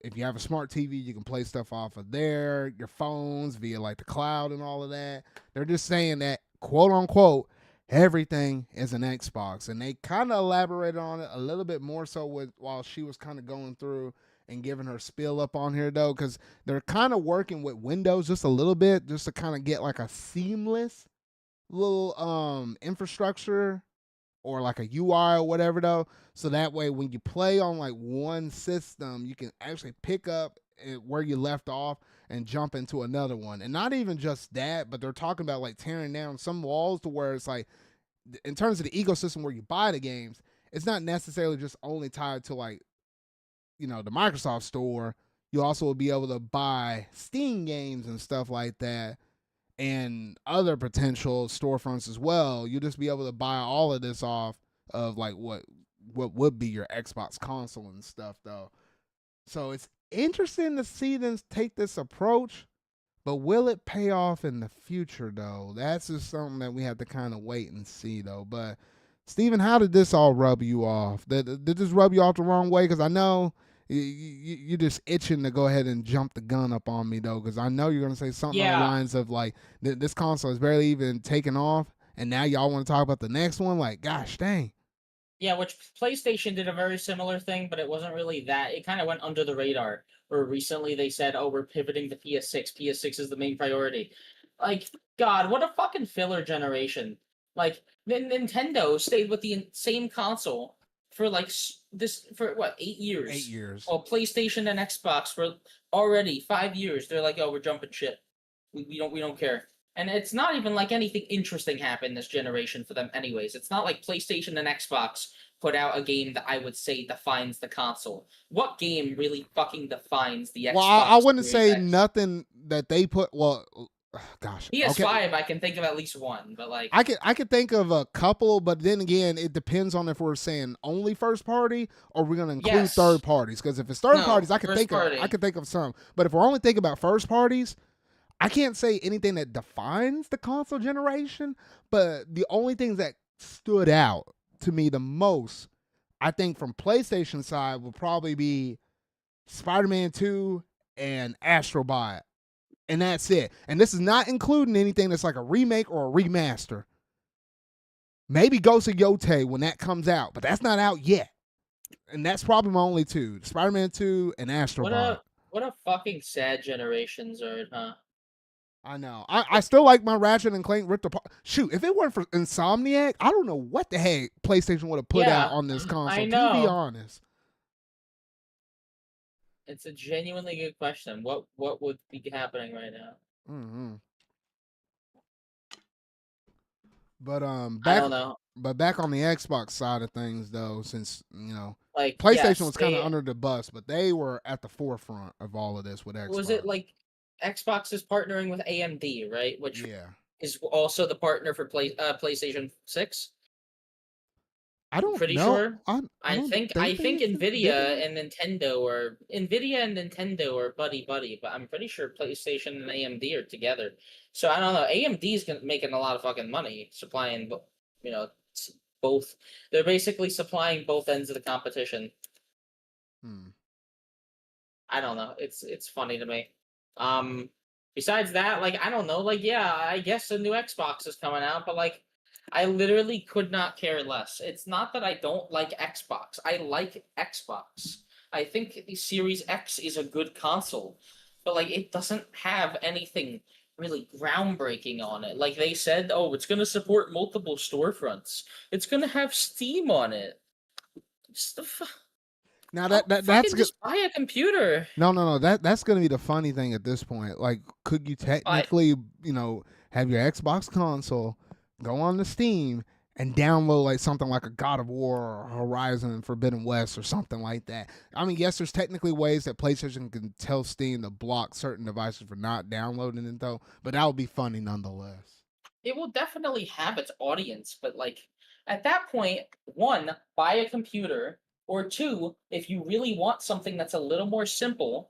if you have a smart TV, you can play stuff off of there, your phones via like the cloud and all of that. They're just saying that, quote unquote, everything is an Xbox, and they kind of elaborated on it a little bit more so while she was kind of going through and giving her spiel up on here, though, because they're kind of working with Windows just a little bit, just to kind of get like a seamless little infrastructure or like a UI or whatever, though. So that way when you play on like one system, you can actually pick up where you left off and jump into another one. And not even just that, but they're talking about like tearing down some walls to where it's like, in terms of the ecosystem where you buy the games, it's not necessarily just only tied to like the Microsoft store, you also will be able to buy Steam games and stuff like that, and other potential storefronts as well. You'll just be able to buy all of this off of like what would be your Xbox console and stuff though. So it's interesting to see them take this approach, but will it pay off in the future though? That's just something that we have to kind of wait and see though. But Steven, how did this all rub you off? Did this rub you off the wrong way? Because I know you're just itching to go ahead and jump the gun up on me though, because I know you're gonna say something on the lines of like this console is barely even taken off, and now y'all want to talk about the next one. Like, gosh dang. Yeah, which PlayStation did a very similar thing, but it wasn't really that. It kind of went under the radar. Where recently they said, "Oh, we're pivoting to PS6. PS6 is the main priority." Like, God, what a fucking filler generation. Like, Nintendo stayed with the same console for for what, 8 years? 8 years. Well, PlayStation and Xbox for already 5 years. They're like, "Oh, we're jumping ship. We don't care." And it's not even like anything interesting happened this generation for them anyways. It's not like PlayStation and Xbox put out a game that I would say defines the console. What game really fucking defines the Xbox? Well, I wouldn't say X? Nothing that they put. Well, gosh. PS5, okay. I can think of at least one, but like I could think of a couple, but then again, it depends on if we're saying only first party or we're gonna include third parties. Because if it's third parties, I can think of some. But if we're only thinking about first parties, I can't say anything that defines the console generation, but the only things that stood out to me the most, I think from PlayStation side, would probably be Spider-Man 2 and Astro Bot. And that's it. And this is not including anything that's like a remake or a remaster. Maybe Ghost of Yote when that comes out, but that's not out yet. And that's probably my only two. Spider-Man 2 and Astro Bot. What a fucking sad generation, Zard, huh? I know. I still like my Ratchet and Clank ripped apart. Shoot, if it weren't for Insomniac, I don't know what the heck PlayStation would have put out on this console. I know. To be honest, it's a genuinely good question. What would be happening right now? Mm-hmm. But I don't know. But back on the Xbox side of things, though, since like PlayStation was kind of under the bus, but they were at the forefront of all of this with Xbox. Was it like Xbox is partnering with AMD, right? Which is also the partner for PlayStation 6. I don't pretty know. sure. I think Nvidia and Nintendo are buddy, but I'm pretty sure PlayStation and AMD are together. So I don't know. AMD's making a lot of fucking money supplying, both. They're basically supplying both ends of the competition. I don't know. It's funny to me. Besides that, like, I don't know. Like, yeah, I guess the new Xbox is coming out, but like, I literally could not care less. It's not that I don't like Xbox. I like Xbox. I think the Series X is a good console, but like, it doesn't have anything really groundbreaking on it. Like they said, oh, it's gonna support multiple storefronts. It's gonna have Steam on it. Now that's just buy a computer. No. That's gonna be the funny thing at this point. Like, could you technically, have your Xbox console go on to Steam and download like something like a God of War or Horizon Forbidden West or something like that? I mean, yes, there's technically ways that PlayStation can tell Steam to block certain devices for not downloading it though, but that would be funny nonetheless. It will definitely have its audience, but like at that point, one, buy a computer, or two, if you really want something that's a little more simple,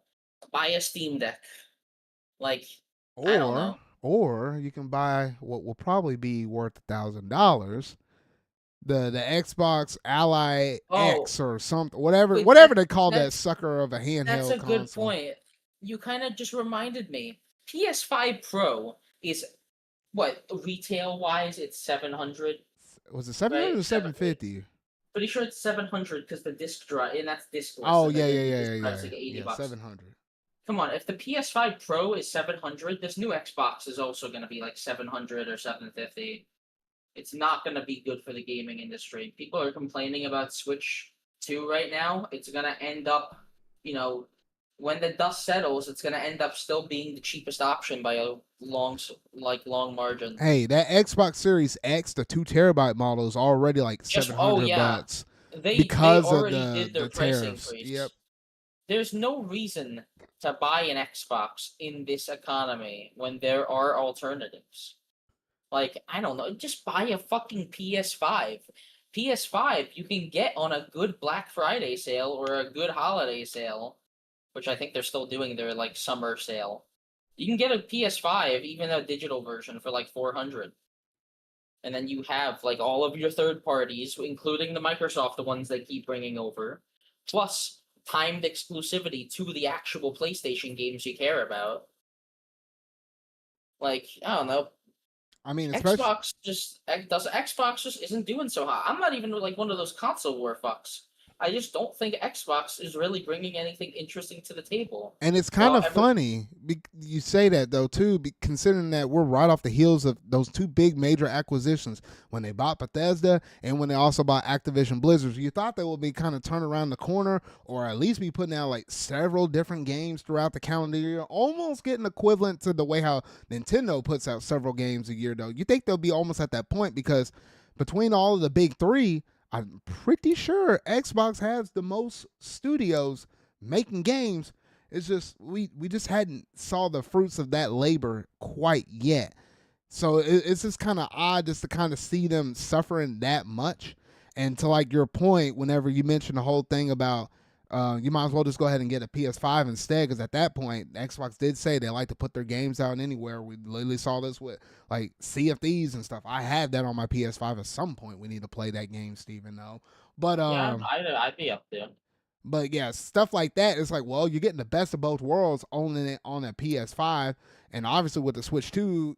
buy a Steam Deck. Like, I don't know. Or you can buy what will probably be worth $1,000, the Xbox Ally X or something, whatever they call that sucker of a handheld. That's a console. good point. You kind of just reminded me. PS5 Pro is what, retail wise? It's 700. Was it 700 or 750? Pretty sure it's 700 because the disc drive, and that's discless. Oh yeah. It's like $80. 700. Come on, if the PS5 Pro is 700, this new Xbox is also going to be like 700 or 750. It's not going to be good for the gaming industry. People are complaining about Switch 2 right now. It's going to end up, when the dust settles, it's going to end up still being the cheapest option by a long margin. Hey, that Xbox Series X, the 2 terabyte model, is already like $700 They already did their price increase. increase. Yep. there's no reason to buy an Xbox in this economy when there are alternatives. Like, I don't know, just buy a fucking PS5. PS5 you can get on a good Black Friday sale or a good holiday sale, which I think they're still doing their like summer sale. You can get a PS5, even a digital version, for like 400. And then you have like all of your third parties, including the Microsoft, the ones they keep bringing over, plus timed exclusivity to the actual PlayStation games you care about. Like, I don't know, I mean, especially Xbox just isn't doing so hot. I'm not even like one of those console war fucks. I just don't think Xbox is really bringing anything interesting to the table. and it's kind Well, of funny you say that though too, considering that we're right off the heels of those two big major acquisitions when they bought Bethesda and when they also bought Activision Blizzard. You thought they would be kind of turn around the corner, or at least be putting out like several different games throughout the calendar year, almost getting equivalent to the way how Nintendo puts out several games a year. Though you think they'll be almost at that point because between all of the big three, I'm pretty sure Xbox has the most studios making games. It's just we just hadn't saw the fruits of that labor quite yet. So it's just kind of odd just to kind of see them suffering that much. And to like your point, whenever you mentioned the whole thing about you might as well just go ahead and get a PS5 instead, because at that point, Xbox did say they like to put their games out anywhere. We literally saw this with like Sea of Thieves and stuff. I had that on my PS5 at some point. We need to play that game, Steven, though. But yeah, I'd be up there. but yeah, stuff like that. It's like, well, you're getting the best of both worlds owning it on a PS5, and obviously with the Switch 2,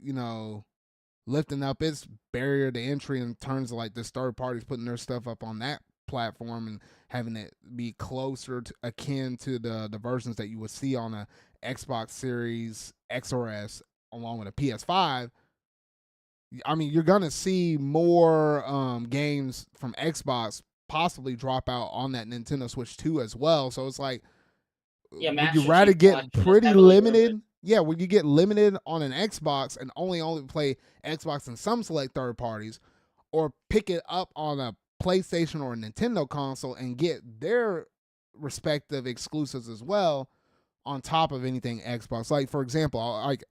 lifting up its barrier to entry in terms of like this third parties putting their stuff up on that platform and having it be closer to akin to the versions that you would see on a Xbox Series X or S along with a PS5. I mean, you're gonna see more games from Xbox possibly drop out on that Nintendo Switch 2 as well. So it's like, Yeah, would you Master rather Chief get Collection is pretty heavily rumored. limited? Yeah, would you get limited on an Xbox and only play Xbox and some select third parties, or pick it up on a PlayStation or a Nintendo console and get their respective exclusives as well on top of anything Xbox? Like for example, like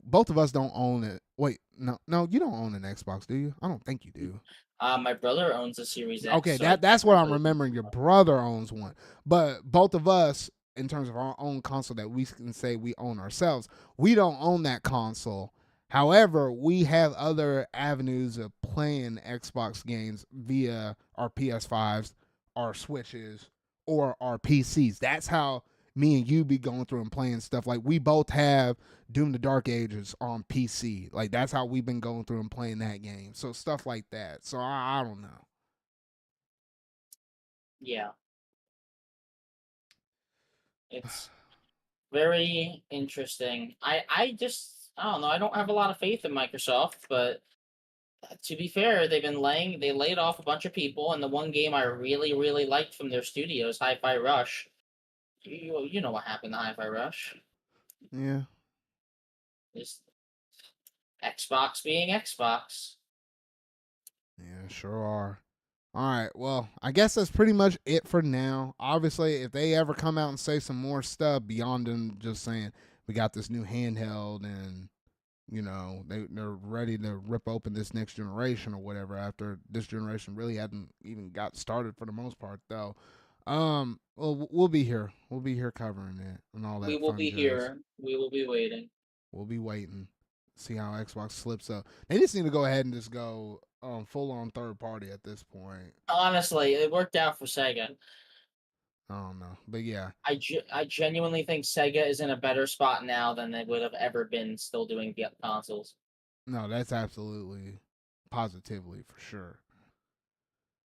both of us don't own it. Wait, no, you don't own an Xbox, do you? I don't think you do. My brother owns a Series X, Okay, so I that's what I'm technically remembering. Your brother owns one, but both of us, in terms of our own console that we can say we own ourselves, we don't own that console. However, we have other avenues of playing Xbox games via our PS5s, our Switches, or our PCs. That's how me and you be going through and playing stuff. Like we both have Doom the Dark Ages on PC. Like that's how we've been going through and playing that game. So stuff like that. So I don't know. yeah, it's very interesting. I don't know. I don't have a lot of faith in Microsoft, but to be fair, they laid off a bunch of people, and the one game I really liked from their studios, Hi-Fi Rush. You know what happened to Hi-Fi Rush? Yeah. Just Xbox being Xbox. Yeah, sure are. All right. Well, I guess that's pretty much it for now. Obviously, if they ever come out and say some more stuff beyond them just saying we got this new handheld and they're ready to rip open this next generation or whatever after this generation really hadn't even got started for the most part though. Well, we'll be here. We'll be here covering it and all We that will fun be jazz. here. We will be waiting. We'll be waiting. See how Xbox slips up. They just need to go ahead and just go full on third party at this point. Honestly, it worked out for Sega. I don't know, but yeah, I genuinely think Sega is in a better spot now than they would have ever been still doing the consoles. no, that's absolutely positively for sure.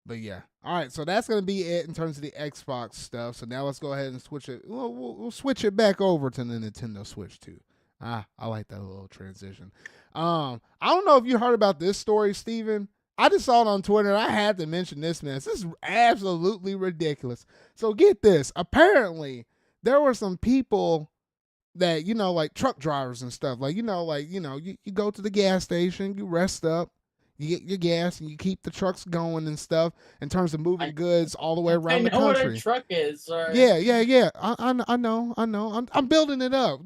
But yeah, all right. So that's gonna be it in terms of the Xbox stuff. So now let's go ahead and switch it. We'll switch it back over to the Nintendo Switch too. I like that little transition. I don't know if you heard about this story, Steven. I just saw it on Twitter and I had to mention this, man. This is absolutely ridiculous. So get this. Apparently, there were some people that, like truck drivers and stuff. Like, you go to the gas station, you rest up, You get your gas and you keep the trucks going and stuff in terms of moving goods all the way I around the know what a country. truck is. Sorry. Yeah. I know. I'm building it up.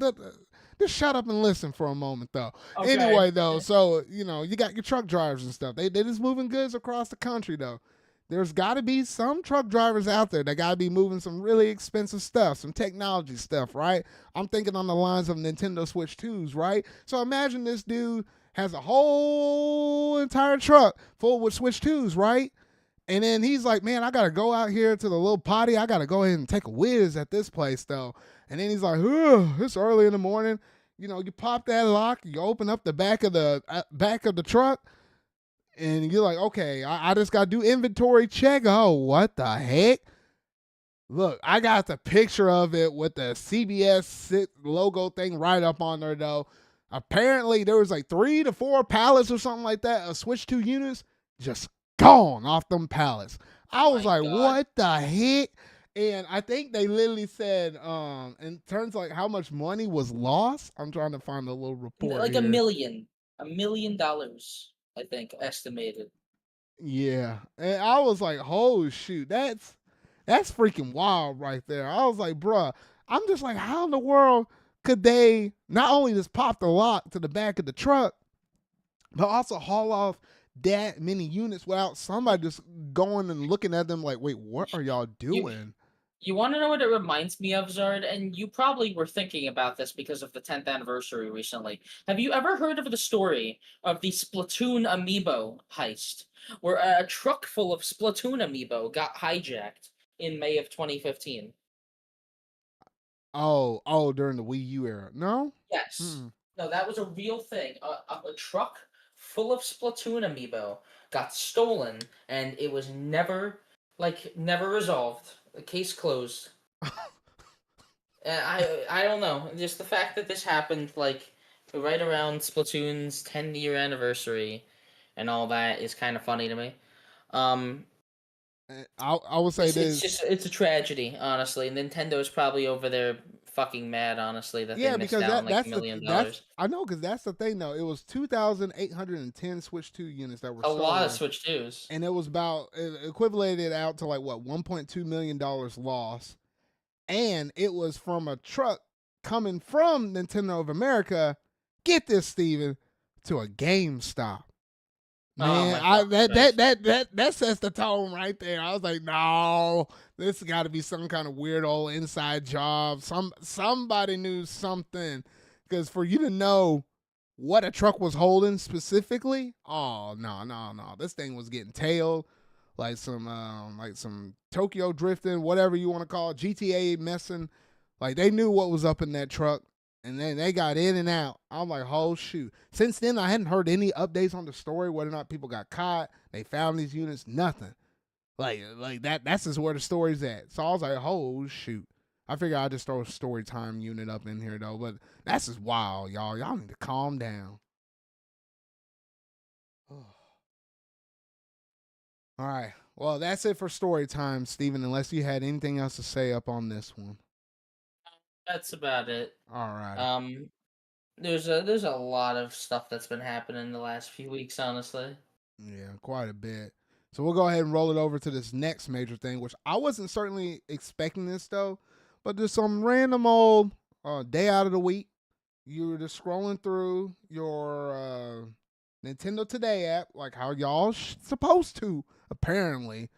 Just shut up and listen for a moment, though. Okay. Anyway, though, so you got your truck drivers and stuff. They just moving goods across the country, though. There's got to be some truck drivers out there that got to be moving some really expensive stuff, some technology stuff, right? I'm thinking on the lines of Nintendo Switch 2s, right? So imagine this dude has a whole entire truck full with Switch 2s, right? And then he's like, man, I got to go out here to the little potty. I got to go ahead and take a whiz at this place, though. And then he's like, it's early in the morning. You pop that lock, you open up the back of the truck, and you're like, okay, I just got to do inventory check. Oh, what the heck? Look, I got the picture of it with the CBS logo thing right up on there, though. Apparently, there was like 3 to 4 pallets or something like that of Switch 2 units just gone off them pallets. I was like, God. what the heck? And I think they literally said, in terms of like how much money was lost. I'm trying to find a little report. Like here. $1 million, I think, estimated. Yeah. And I was like, oh shoot, that's freaking wild right there. I was like, bruh, I'm just like, how in the world could they not only just pop the lock to the back of the truck, but also haul off that many units without somebody just going and looking at them like, wait, what are y'all doing? You want to know what it reminds me of, Zard? And you probably were thinking about this because of the 10th anniversary recently. Have you ever heard of the story of the Splatoon amiibo heist, where a truck full of Splatoon amiibo got hijacked in May of 2015? Oh, during the Wii U era. No? Yes. No, that was a real thing. A truck full of Splatoon amiibo got stolen, and it was never resolved. The case closed. I don't know. Just the fact that this happened right around Splatoon's 10-year anniversary and all that is kind of funny to me. I would say it's a tragedy, honestly. Nintendo's probably over there fucking mad, honestly, that they missed out on that's $1 million. I know, because that's the thing though. It was 2,810 Switch 2 units that were a stolen, lot of Switch 2s, and it was about equivalated out to like what $1.2 million loss, and it was from a truck coming from Nintendo of America. Get this, Steven, to a GameStop. Man, that sets the tone right there. I was like, no, this has got to be some kind of weird old inside job. Somebody knew something, because for you to know what a truck was holding specifically, oh no, this thing was getting tailed like some Tokyo drifting, whatever you want to call it, GTA messing. Like they knew what was up in that truck. And then they got in and out. I'm like, oh shoot. Since then, I hadn't heard any updates on the story, whether or not people got caught, they found these units, nothing. Like that's just where the story's at. So I was like, oh shoot. I figure I'd just throw a story time unit up in here though, but that's just wild, y'all. Y'all need to calm down. All right. Well, that's it for story time, Steven, unless you had anything else to say up on this one. That's about it. All right. There's a lot of stuff that's been happening in the last few weeks, honestly. Yeah, quite a bit. So we'll go ahead and roll it over to this next major thing, which I wasn't certainly expecting this though, but there's some random old day out of the week. You were just scrolling through your Nintendo Today app, like how y'all supposed to, apparently,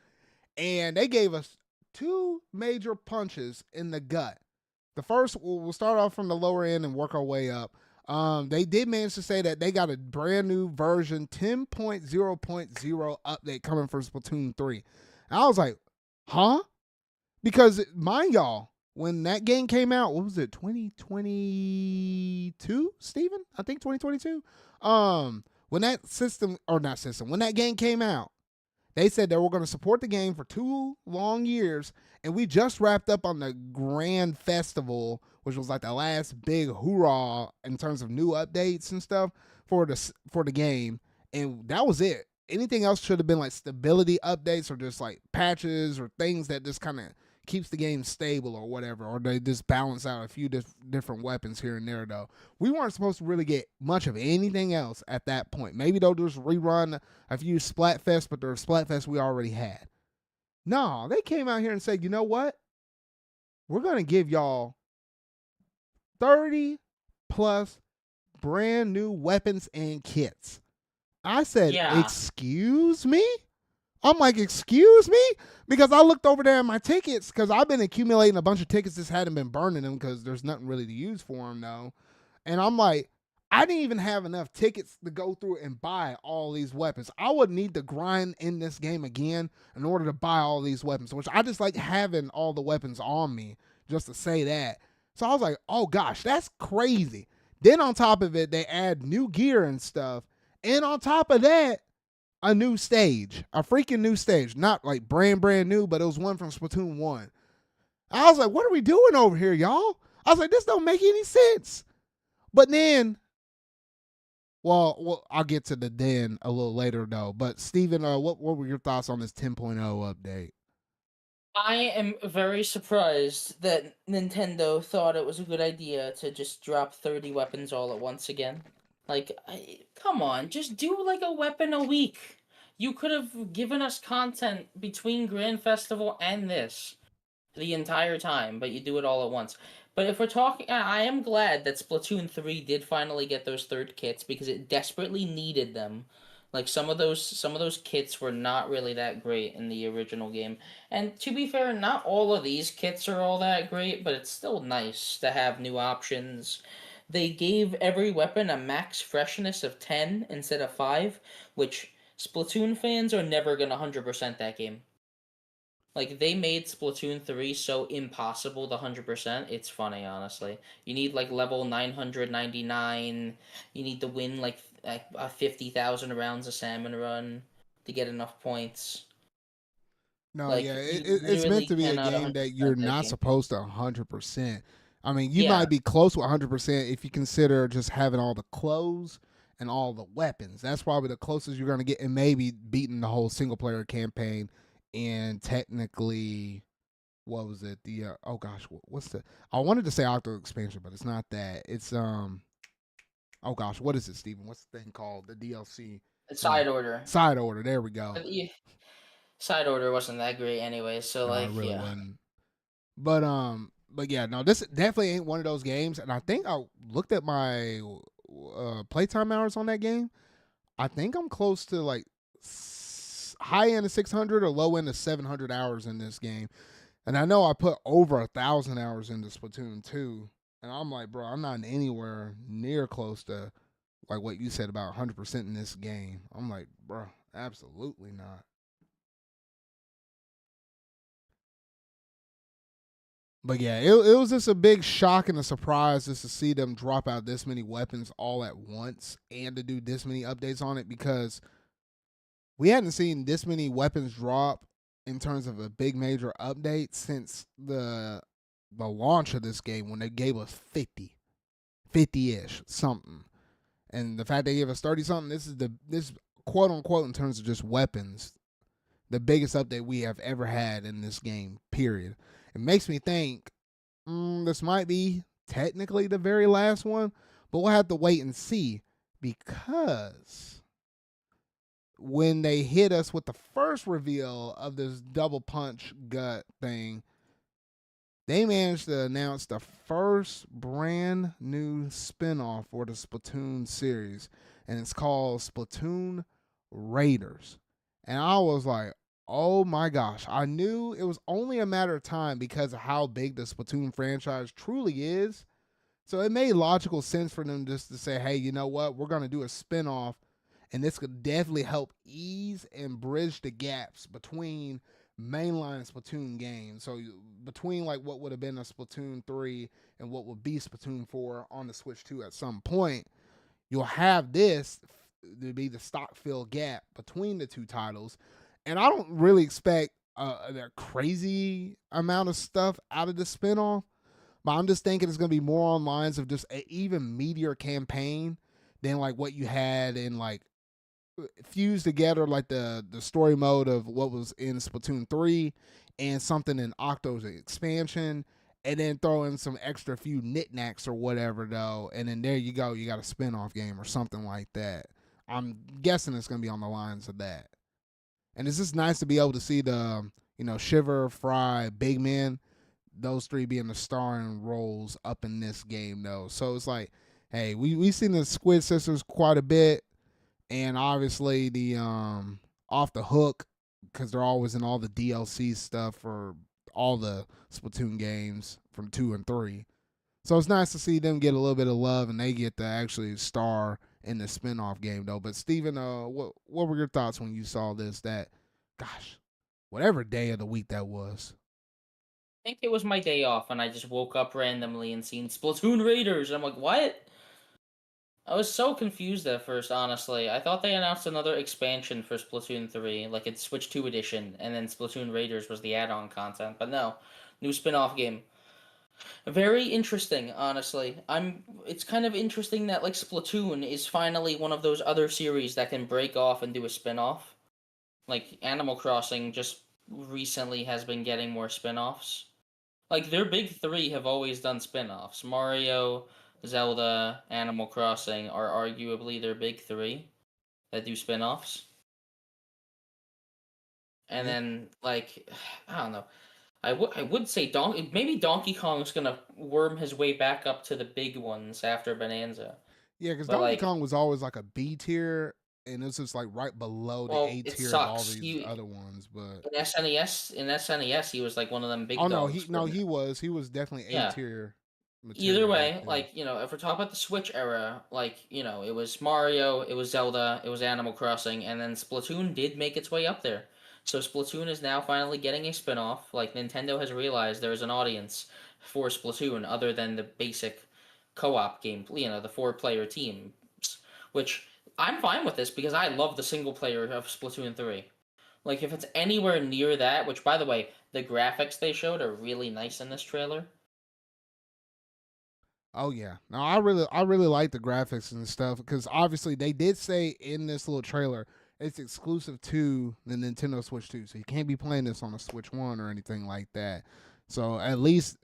and they gave us 2 major punches in the gut. The first, we'll start off from the lower end and work our way up. They did manage to say that they got a brand new version 10.0.0 update coming for Splatoon 3. And I was like, huh? Because mind y'all, when that game came out, what was it, 2022, Steven? I think 2022. When that when that game came out, they said they were going to support the game for 2 long years, and we just wrapped up on the Grand Festival, which was like the last big hoorah in terms of new updates and stuff for the game, and that was it. Anything else should have been like stability updates or just like patches or things that just kind of keeps the game stable or whatever, or they just balance out a few different weapons here and there. Though we weren't supposed to really get much of anything else at that point. Maybe they'll just rerun a few Splatfests, but they're Splatfests we already had. No, they came out here and said, you know what? We're gonna give y'all 30 plus brand new weapons and kits. I said, Yeah. excuse me? I'm like, excuse me? Because I looked over there at my tickets because I've been accumulating a bunch of tickets, just hadn't been burning them because there's nothing really to use for them though. And I'm like, I didn't even have enough tickets to go through and buy all these weapons. I would need to grind in this game again in order to buy all these weapons, which I just like having all the weapons on me just to say that. So I was like, oh gosh, that's crazy. Then on top of it, they add new gear and stuff. And on top of that, a new stage, a freaking new stage. Not like brand new, but it was one from Splatoon 1. I was like, what are we doing over here, y'all? I was like, this don't make any sense. But then, well, I'll get to the then a little later, though. But, Steven, what were your thoughts on this 10.0 update? I am very surprised that Nintendo thought it was a good idea to just drop 30 weapons all at once again. Like, come on, just do like a weapon a week. You could have given us content between Grand Festival and this the entire time, but you do it all at once. But if we're talking, I am glad that Splatoon 3 did finally get those third kits because it desperately needed them. Like some of those kits were not really that great in the original game. And to be fair, not all of these kits are all that great, but it's still nice to have new options. They gave every weapon a max freshness of 10 instead of 5, which Splatoon fans are never going to 100% that game. Like, they made Splatoon 3 so impossible to 100%. It's funny, honestly. You need, like, level 999. You need to win, like 50,000 rounds of Salmon Run to get enough points. No, Like, yeah, you it's meant literally to be a cannot game that you're 100% that not game. supposed to 100%. I mean, you Yeah, might be close to 100% if you consider just having all the clothes and all the weapons. That's probably the closest you're going to get, and maybe beating the whole single player campaign. And technically, what was it? The oh gosh, what's the? I wanted to say Octo expansion, but it's not that. It's oh gosh, what is it, Steven? What's the thing called? The DLC side order. side order. There we go. But yeah, side order wasn't that great anyway, so, No, it like, really yeah. wasn't. But yeah, no, this definitely ain't one of those games. And I think I looked at my playtime hours on that game. I think I'm close to like high end of 600 or low end of 700 hours in this game. And I know I put over 1,000 hours into Splatoon 2. And I'm like, bro, I'm not anywhere near close to like what you said about 100% in this game. I'm like, bro, absolutely not. But yeah, it was just a big shock and a surprise just to see them drop out this many weapons all at once and to do this many updates on it because we hadn't seen this many weapons drop in terms of a big major update since the launch of this game when they gave us 50-ish something. And the fact they gave us 30 something, this quote unquote in terms of just weapons, the biggest update we have ever had in this game, period. It makes me think this might be technically the very last one, but we'll have to wait and see because when they hit us with the first reveal of this double punch gut thing, they managed to announce the first brand new spinoff for the Splatoon series, and it's called Splatoon Raiders. And I was like, oh my gosh, I knew it was only a matter of time because of how big the Splatoon franchise truly is. So it made logical sense for them just to say, hey, you know what? We're going to do a spinoff, and this could definitely help ease and bridge the gaps between mainline Splatoon games. So between like what would have been a Splatoon 3 and what would be Splatoon 4 on the Switch 2 at some point, you'll have this to be the stock fill gap between the two titles. And I don't really expect a crazy amount of stuff out of the spinoff, but I'm just thinking it's going to be more on lines of just an even meatier campaign than like what you had in like fused together like the story mode of what was in Splatoon 3 and something in Octo's expansion, and then throw in some extra few knickknacks or whatever though, and then there you go, you got a spin-off game or something like that. I'm guessing it's gonna be on the lines of that. And it's just nice to be able to see the Shiver, Fry, Big Man, those three being the starring roles up in this game though. So it's like, hey, we've seen the Squid Sisters quite a bit, and obviously the Off the Hook, because they're always in all the DLC stuff for all the Splatoon games from 2 and 3. So it's nice to see them get a little bit of love and they get to actually star in the spinoff game though. But Steven, what were your thoughts when you saw this? That, gosh, whatever day of the week that was. I think it was my day off, and I just woke up randomly and seen Splatoon Raiders. I'm like, what? I was so confused at first, honestly. I thought they announced another expansion for Splatoon 3, like it's Switch 2 edition, and then Splatoon Raiders was the add-on content. But no, new spin-off game. Very interesting, honestly. It's kind of interesting that like Splatoon is finally one of those other series that can break off and do a spin-off. Like Animal Crossing just recently has been getting more spin-offs. Like their big three have always done spin-offs. Mario, Zelda, Animal Crossing are arguably their big three that do spin-offs. And Yeah, then like I don't know. I would say maybe Donkey Kong's gonna worm his way back up to the big ones after Bonanza. yeah, because But Donkey like, Kong was always like a B tier, and it's just like right below the well, A it tier of all sucks. these other ones. But In SNES he was like one of them oh big no, dogs he for no he was definitely A yeah. tier Either material back way, then. like, if we're talking about the Switch era, like, it was Mario, it was Zelda, it was Animal Crossing, and then Splatoon did make its way up there. So Splatoon is now finally getting a spin-off. Like, Nintendo has realized there is an audience for Splatoon other than the basic co-op game, the four-player teams, which I'm fine with this because I love the single player of Splatoon 3. Like, if it's anywhere near that, which, by the way, the graphics they showed are really nice in this trailer. Oh yeah, no, I really like the graphics and stuff because obviously they did say in this little trailer it's exclusive to the Nintendo Switch 2, so you can't be playing this on a Switch 1 or anything like that. So at least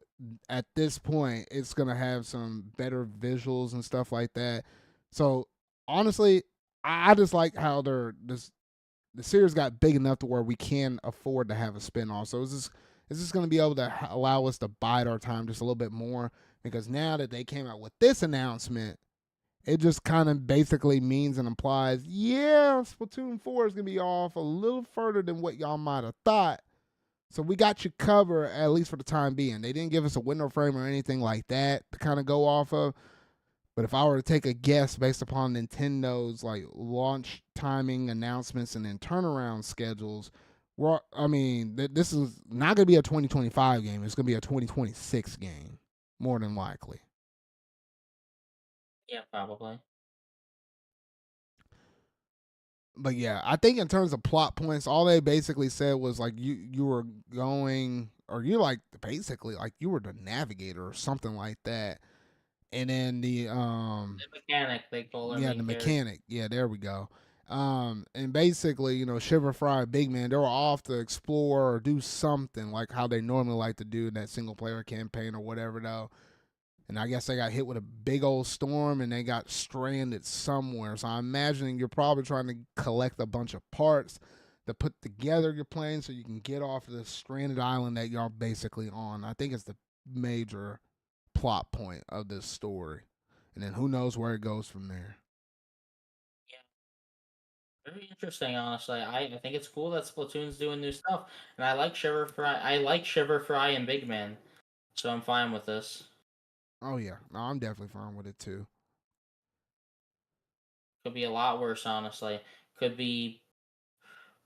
at this point, it's gonna have some better visuals and stuff like that. So honestly, I just like how the series got big enough to where we can afford to have a spinoff. So it's just going to be able to allow us to bide our time just a little bit more because now that they came out with this announcement, it just kind of basically means and implies, yeah, Splatoon 4 is going to be off a little further than what y'all might have thought. So we got you covered at least for the time being. They didn't give us a window frame or anything like that to kind of go off of. But if I were to take a guess based upon Nintendo's like launch timing announcements and then turnaround schedules, this is not going to be a 2025 game. It's going to be a 2026 game, more than likely. Yeah, probably. But yeah, I think in terms of plot points, all they basically said was like you were going, or you like basically like you were the navigator or something like that. And then The mechanic, they call our yeah, main the character. mechanic. Yeah, there we go. And basically, Shiver Fry, Big Man, they were off to explore or do something like how they normally like to do in that single player campaign or whatever, though. And I guess they got hit with a big old storm and they got stranded somewhere. So I'm imagining you're probably trying to collect a bunch of parts to put together your plane so you can get off of this stranded island that y'all basically on. I think it's the major plot point of this story. And then who knows where it goes from there. Yeah, very interesting. Honestly, I think it's cool that Splatoon's doing new stuff, and I like Shiver Fry. I like Shiver Fry and Big Man, so I'm fine with this. Oh yeah, no, I'm definitely fine with it too. Could be a lot worse, honestly. Could be.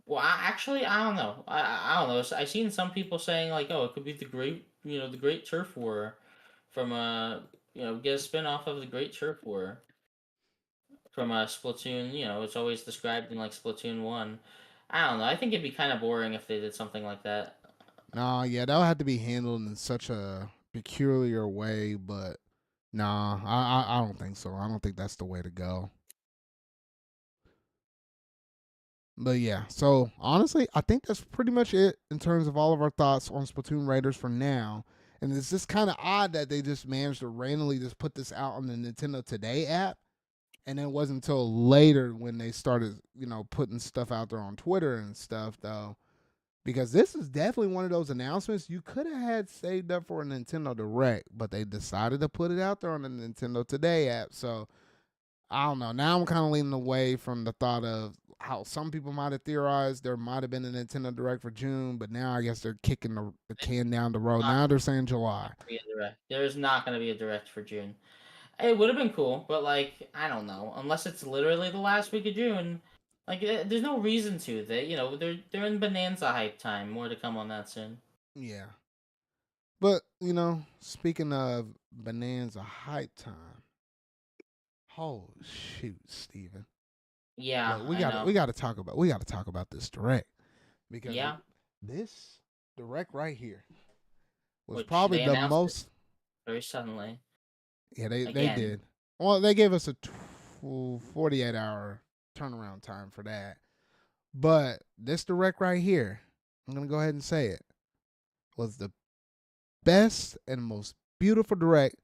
Well, actually, I don't know. I don't know. I seen some people saying like, oh, it could be the Great Turf War, from get a spin off of the Great Turf War from Splatoon. It's always described in like Splatoon 1. I don't know. I think it'd be kind of boring if they did something like that. Nah, yeah, that'll have to be handled in such a peculiar way, but nah, I don't think so. I don't think that's the way to go. But yeah, so honestly, I think that's pretty much it in terms of all of our thoughts on Splatoon Raiders for now. And it's just kind of odd that they just managed to randomly just put this out on the Nintendo Today app. And it wasn't until later when they started, putting stuff out there on Twitter and stuff, though. Because this is definitely one of those announcements you could have had saved up for a Nintendo Direct, but they decided to put it out there on the Nintendo Today app. So I don't know. Now I'm kind of leaning away from the thought of how some people might have theorized there might have been a Nintendo Direct for June, but now I guess they're kicking the can down the road. Not Now they're saying July. gonna be a direct. There's not going to be a direct for June. It would have been cool, but like I don't know. Unless it's literally the last week of June, like there's no reason to. They're in Bananza hype time. More to come on that soon. Yeah. But, speaking of Bonanza hype time, oh shoot, Steven. Yeah, Look, we I got know. we got to talk about this direct because Yeah, this direct right here was which probably they the announced it most. very suddenly Yeah, they again. did. Well, they gave us a 48-hour turnaround time for that. But this direct right here, I'm gonna go ahead and say it, was the best and most beautiful direct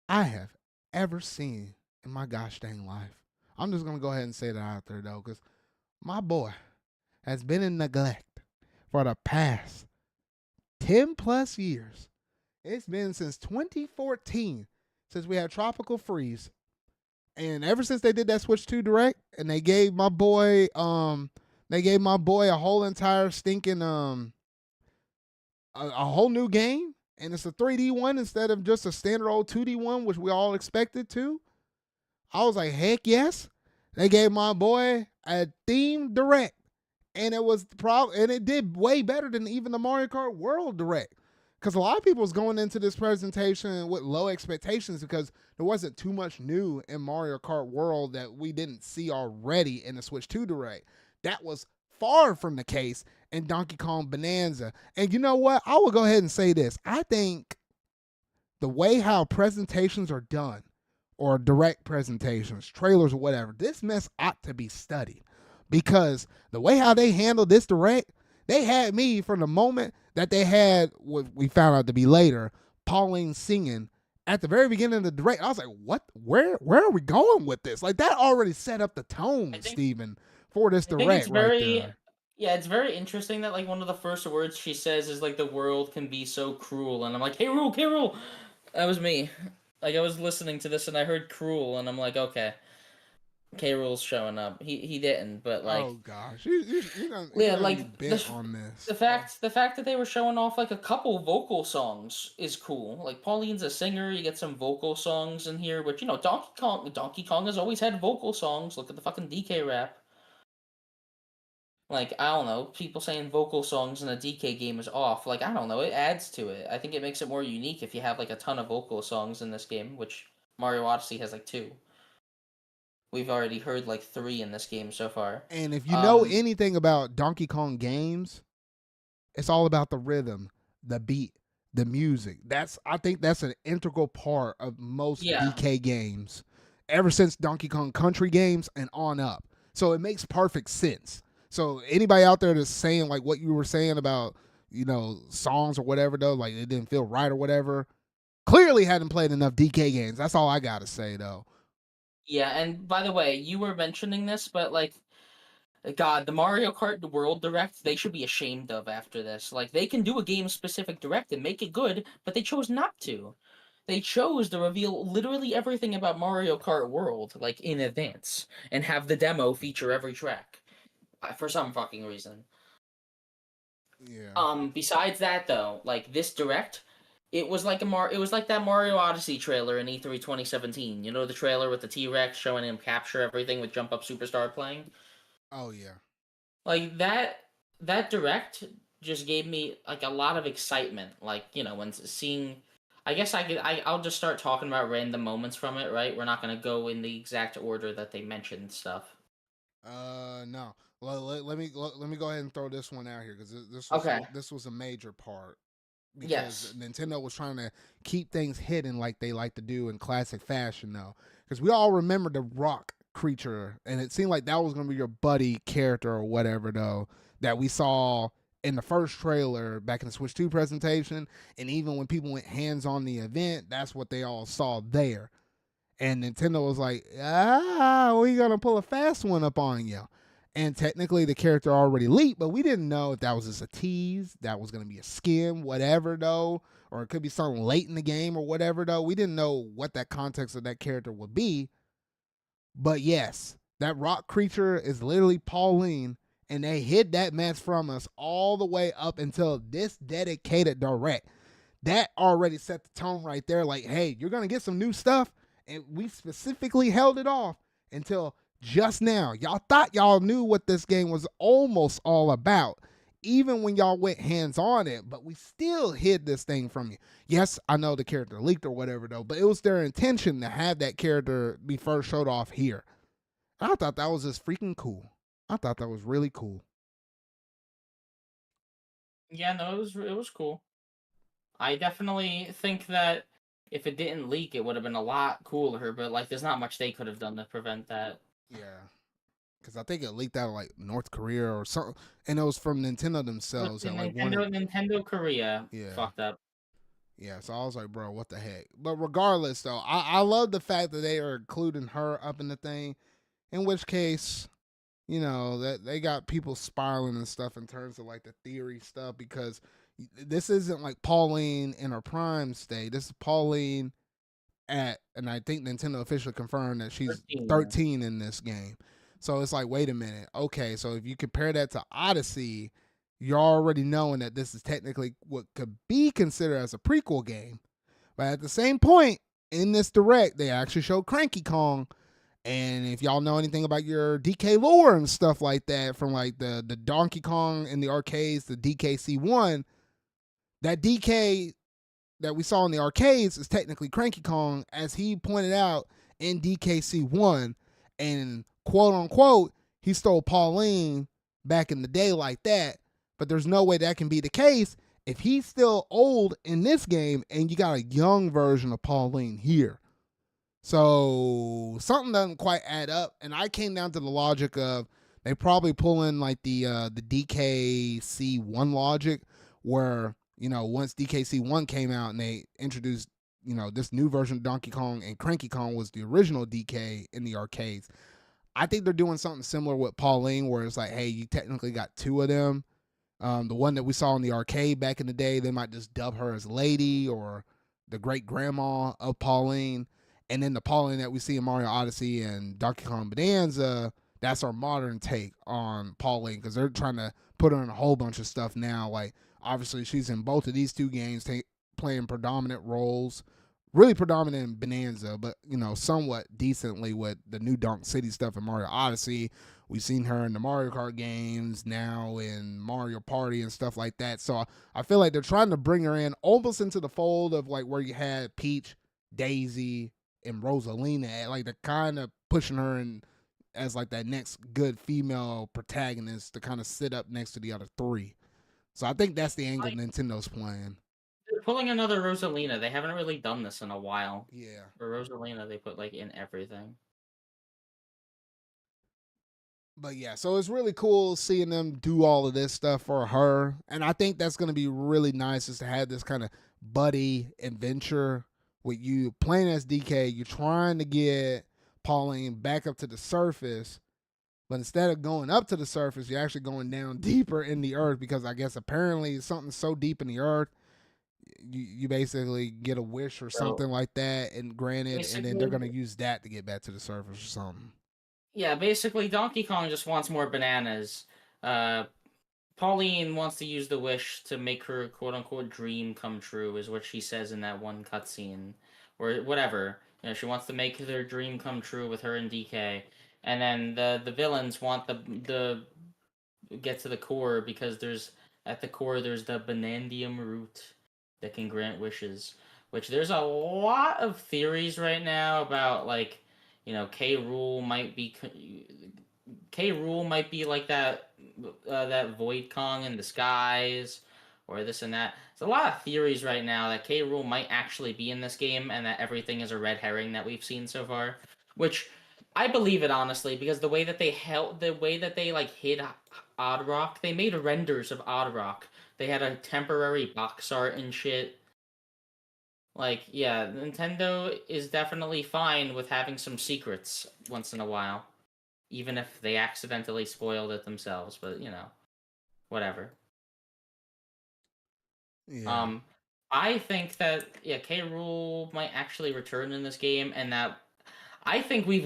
I have ever seen in my gosh dang life. I'm just gonna go ahead and say that out there though, because my boy has been in neglect for the past 10 plus years. It's been since 2014 since we had Tropical Freeze. And ever since they did that Switch 2 Direct and they gave my boy a whole entire stinking a whole new game, and it's a 3D one instead of just a standard old 2D one, which we all expected to. I was like, heck yes. They gave my boy a theme direct, and it did way better than even the Mario Kart World Direct. Because a lot of people was going into this presentation with low expectations because there wasn't too much new in Mario Kart World that we didn't see already in the Switch 2 Direct. That was far from the case in Donkey Kong Bonanza. And you know what? I will go ahead and say this. I think the way how presentations are done, or direct presentations, trailers, or whatever, this mess ought to be studied. Because the way how they handled this direct, they had me from the moment that they had what we found out to be later, Pauline singing at the very beginning of the direct. I was like, what? Where are we going with this? Like that already set up the tone, I think Steven, for this I think it's direct right very there. yeah, it's very interesting that like one of the first words she says is like the world can be so cruel, and I'm like, hey, rule, K rule. That was me. Like I was listening to this and I heard cruel, and I'm like, okay, K rule's showing up. He didn't, but Oh like gosh, you yeah, got me like bent on this. the fact that they were showing off like a couple vocal songs is cool. Like Pauline's a singer, you get some vocal songs in here, but Donkey Kong has always had vocal songs. Look at the fucking DK rap. Like I don't know, people saying vocal songs in a DK game is off. Like I don't know, it adds to it. I think it makes it more unique if you have like a ton of vocal songs in this game, which Mario Odyssey has like two. We've already heard like three in this game so far. And if you know Um, anything about Donkey Kong games, it's all about the rhythm, the beat, the music. I think that's an integral part of most yeah, DK games. Ever since Donkey Kong Country games and on up. So it makes perfect sense. So anybody out there that's saying like what you were saying about, songs or whatever though, like it didn't feel right or whatever, clearly hadn't played enough DK games. That's all I gotta say though. yeah. And by the way, you were mentioning this, but like, God, the Mario Kart World Direct, they should be ashamed of after this. Like, they can do a game specific direct and make it good, but they chose not to. They chose to reveal literally everything about Mario Kart World, like in advance, and have the demo feature every track for some fucking reason. Yeah. Besides that though, like this direct, it was like that Mario Odyssey trailer in E3 2017. You know the trailer with the T-Rex showing him capture everything with Jump Up Superstar playing? Oh yeah. Like that direct just gave me like a lot of excitement. Like, when seeing I guess I'll just start talking about random moments from it, right? We're not going to go in the exact order that they mentioned stuff. No. Well, let me go ahead and throw this one out here because Okay. this was a major part because Yes. Nintendo was trying to keep things hidden like they like to do in classic fashion, though. Because we all remember the Rock creature, and it seemed like that was gonna be your buddy character or whatever though that we saw in the first trailer back in the Switch 2 presentation, and even when people went hands on the event, that's what they all saw there. And Nintendo was like, we gonna pull a fast one up on you. And technically the character already leaked, but we didn't know if that was just a tease, that was gonna be a skin, whatever though, or it could be something late in the game or whatever though. We didn't know what that context of that character would be. But yes, that rock creature is literally Pauline, and they hid that mess from us all the way up until this dedicated direct. That already set the tone right there. Like, hey, you're gonna get some new stuff, and we specifically held it off until just now. Y'all thought y'all knew what this game was almost all about, even when y'all went hands on it, but we still hid this thing from you. Yes, I know the character leaked or whatever though, but it was their intention to have that character be first showed off here. And I thought that was just freaking cool. I thought that was really cool. Yeah, no, it was cool. I definitely think that if it didn't leak, it would have been a lot cooler. But like, there's not much they could have done to prevent that. Yeah. Because I think it leaked out of like North Korea or something, and it was from Nintendo themselves that like wanted. Nintendo Korea Yeah, fucked up. yeah. So I was like, bro, what the heck? But regardless, though, I love the fact that they are including her up in the thing. In which case, you know that they got people spiraling and stuff in terms of like the theory stuff because this isn't like Pauline in her prime state. This is Pauline and I think Nintendo officially confirmed that she's 13 in this game. So it's like, wait a minute. Okay, so if you compare that to Odyssey, you're already knowing that this is technically what could be considered as a prequel game. But at the same point, in this direct, they actually showed Cranky Kong. And if y'all know anything about your DK lore and stuff like that, from like the Donkey Kong in the arcades, the DKC1, that DK that we saw in the arcades is technically Cranky Kong, as he pointed out in DKC1. And quote unquote, he stole Pauline back in the day like that. But there's no way that can be the case if he's still old in this game and you got a young version of Pauline here. So something doesn't quite add up. And I came down to the logic of they probably pull in like the DKC1 logic where, you know, once DKC1 came out and they introduced, you know, this new version of Donkey Kong and Cranky Kong was the original DK in the arcades. I think they're doing something similar with Pauline where it's like, hey, you technically got two of them. The one that we saw in the arcade back in the day, they might just dub her as Lady or the great grandma of Pauline. And then the Pauline that we see in Mario Odyssey and Donkey Kong Bonanza, that's our modern take on Pauline because they're trying to put her in a whole bunch of stuff now. Like, obviously, she's in both of these two games, playing predominant roles. Really predominant in Bonanza, but, you know, somewhat decently with the new Donk City stuff in Mario Odyssey. We've seen her in the Mario Kart games, now in Mario Party and stuff like that. So I feel like they're trying to bring her in almost into the fold of like where you had Peach, Daisy, and Rosalina, like they're kind of pushing her in as like that next good female protagonist to kind of sit up next to the other three. So I think that's the angle Nintendo's playing. They're pulling another Rosalina. They haven't really done this in a while. Yeah. For Rosalina, they put like in everything. But yeah, so it's really cool seeing them do all of this stuff for her. And I think that's going to be really nice is to have this kind of buddy adventure with you playing as DK. You're trying to get Pauline back up to the surface. But instead of going up to the surface, you're actually going down deeper in the earth because I guess apparently something so deep in the earth, you basically get a wish or something like that and granted, and then they're going to use that to get back to the surface or something. Yeah, basically Donkey Kong just wants more bananas. Pauline wants to use the wish to make her quote-unquote dream come true, is what she says in that one cutscene. Or whatever. You know, she wants to make their dream come true with her and DK. And then the villains want the get to the core because at the core there's the Banandium root that can grant wishes. Which there's a lot of theories right now about like, you know, K. Rool might be like that Void Kong in disguise, or this and that. There's a lot of theories right now that K. Rool might actually be in this game, and that everything is a red herring that we've seen so far. Which I believe it honestly because the way that they like hid Odd Rock, they made renders of Odd Rock. They had a temporary box art and shit. Like, yeah, Nintendo is definitely fine with having some secrets once in a while, even if they accidentally spoiled it themselves. But whatever. Yeah. Um, I think that K. Rool might actually return in this game, and that I think we've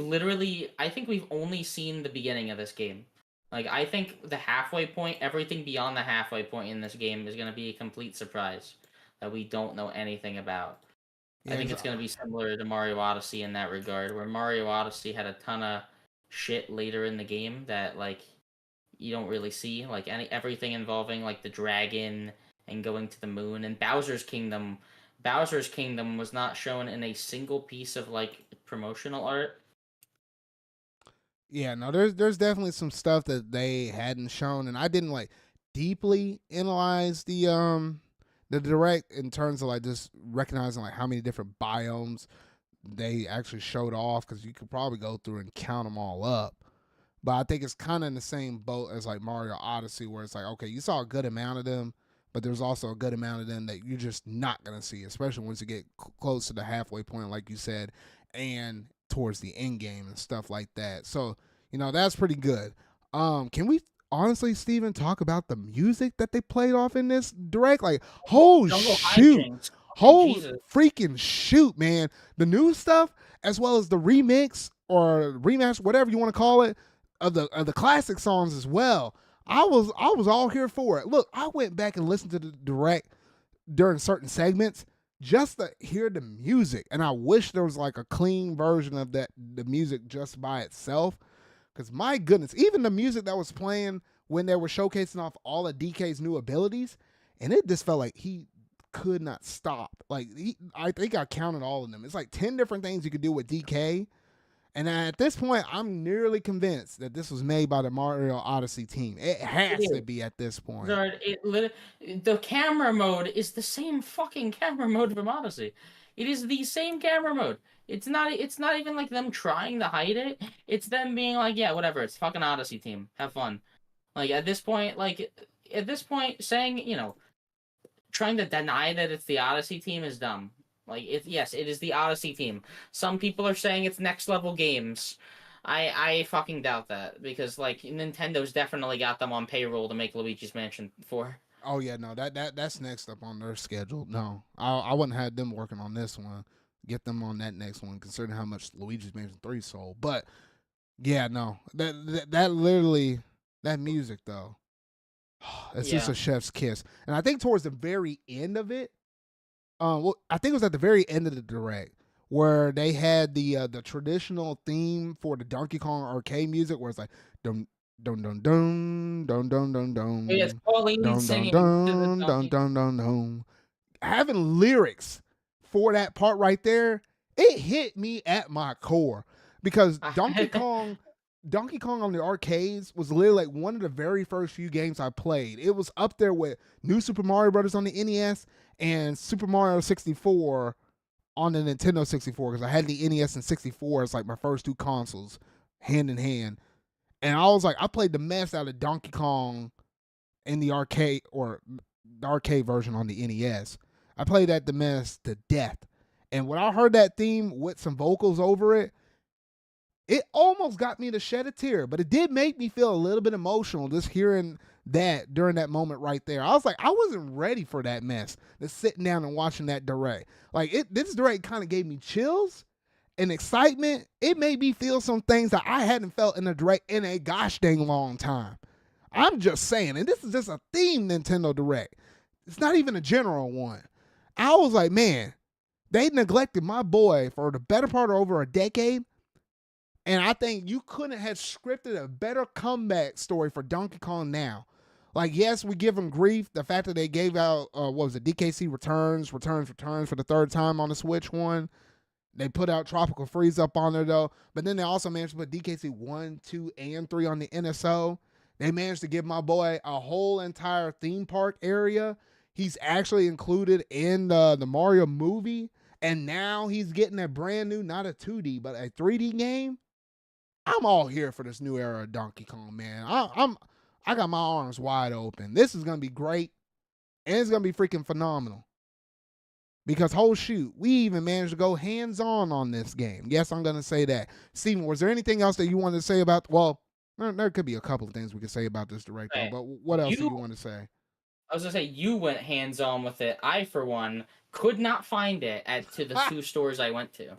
only seen the beginning of this game. Like, I think the halfway point, everything beyond the halfway point in this game is going to be a complete surprise that we don't know anything about. I Yeah. think it's going to be similar to Mario Odyssey in that regard, where Mario Odyssey had a ton of shit later in the game that like you don't really see, like everything involving like the dragon and going to the moon and Bowser's Kingdom. Bowser's Kingdom was not shown in a single piece of like promotional art. Yeah, no, there's definitely some stuff that they hadn't shown, and I didn't like deeply analyze the direct in terms of like just recognizing like how many different biomes they actually showed off, because you could probably go through and count them all up. But I think it's kind of in the same boat as like Mario Odyssey, where it's like, okay, you saw a good amount of them, but there's also a good amount of them that you're just not gonna see, especially once you get close to the halfway point, like you said, and towards the end game and stuff like that. So that's pretty good. Can we honestly, Steven, talk about the music that they played off in this direct? Like, oh Jungle shoot, Hijinks. Fucking whole Jesus. freaking shoot, man! The new stuff as well as the remix or rematch, whatever you want to call it, of the classic songs as well. I was all here for it. Look, I went back and listened to the direct during certain segments just to hear the music, and I wish there was like a clean version of the music just by itself. Because my goodness, even the music that was playing when they were showcasing off all of DK's new abilities, and it just felt like he could not stop. Like I think I counted all of them. It's like 10 different things you could do with DK, and at this point, I'm nearly convinced that this was made by the Mario Odyssey team. It It has to is. be at this point. Zard, the camera mode is the same fucking camera mode from Odyssey. It is the same camera mode. It's not even like them trying to hide it. It's them being like, yeah, whatever, it's fucking Odyssey team. Have fun. Like at this point saying, trying to deny that it's the Odyssey team is dumb. Like yes, it is the Odyssey team. Some people are saying it's next level games. I fucking doubt that because like Nintendo's definitely got them on payroll to make Luigi's Mansion 4. Oh yeah, no, that's next up on their schedule. No, I wouldn't have them working on this one. Get them on that next one, considering how much Luigi's Mansion 3 sold. But yeah, no, that literally, that music though, it's just Yeah. a chef's kiss. And I think towards the very end of it, well, I think it was at the very end of the direct where they had the traditional theme for the Donkey Kong arcade music, where it's like dum dum dum dum dum dum dum But yes, dum Pauline dum dum singing to the dum dum donkey. dum dum dum. Having lyrics for that part right there, it hit me at my core, because Donkey Kong on the arcades was literally like one of the very first few games I played. It was up there with New Super Mario Brothers on the NES and Super Mario 64 on the Nintendo 64, because I had the NES and 64 as like my first two consoles, hand in hand. And I was like, I played the mess out of Donkey Kong in the arcade, or the arcade version on the NES. I played that the mess to death. And when I heard that theme with some vocals over it, it almost got me to shed a tear, but it did make me feel a little bit emotional just hearing that during that moment right there. I was like, I wasn't ready for that mess. Just sitting down and watching that direct. Like this direct kind of gave me chills and excitement. It made me feel some things that I hadn't felt in a direct in a gosh dang long time. I'm just saying, and this is just a theme Nintendo Direct. It's not even a general one. I was like, man, they neglected my boy for the better part of over a decade. And I think you couldn't have scripted a better comeback story for Donkey Kong now. Like, yes, we give him grief. The fact that they gave out, what was it, DKC Returns for the third time on the Switch one. They put out Tropical Freeze up on there, though. But then they also managed to put DKC 1, 2, and 3 on the NSO. They managed to give my boy a whole entire theme park area. He's actually included in the Mario movie. And now he's getting a brand new, not a 2D, but a 3D game. I'm all here for this new era of Donkey Kong, man. I got my arms wide open. This is gonna be great, and it's gonna be freaking phenomenal. Because whole shoot, we even managed to go hands on this game. Yes, I'm gonna say that. Steven, was there anything else that you wanted to say about? Well, there could be a couple of things we could say about this direct though. Right. But what else do You you want to say? I was gonna say you went hands on with it. I, for one, could not find it at to the two stores I went to.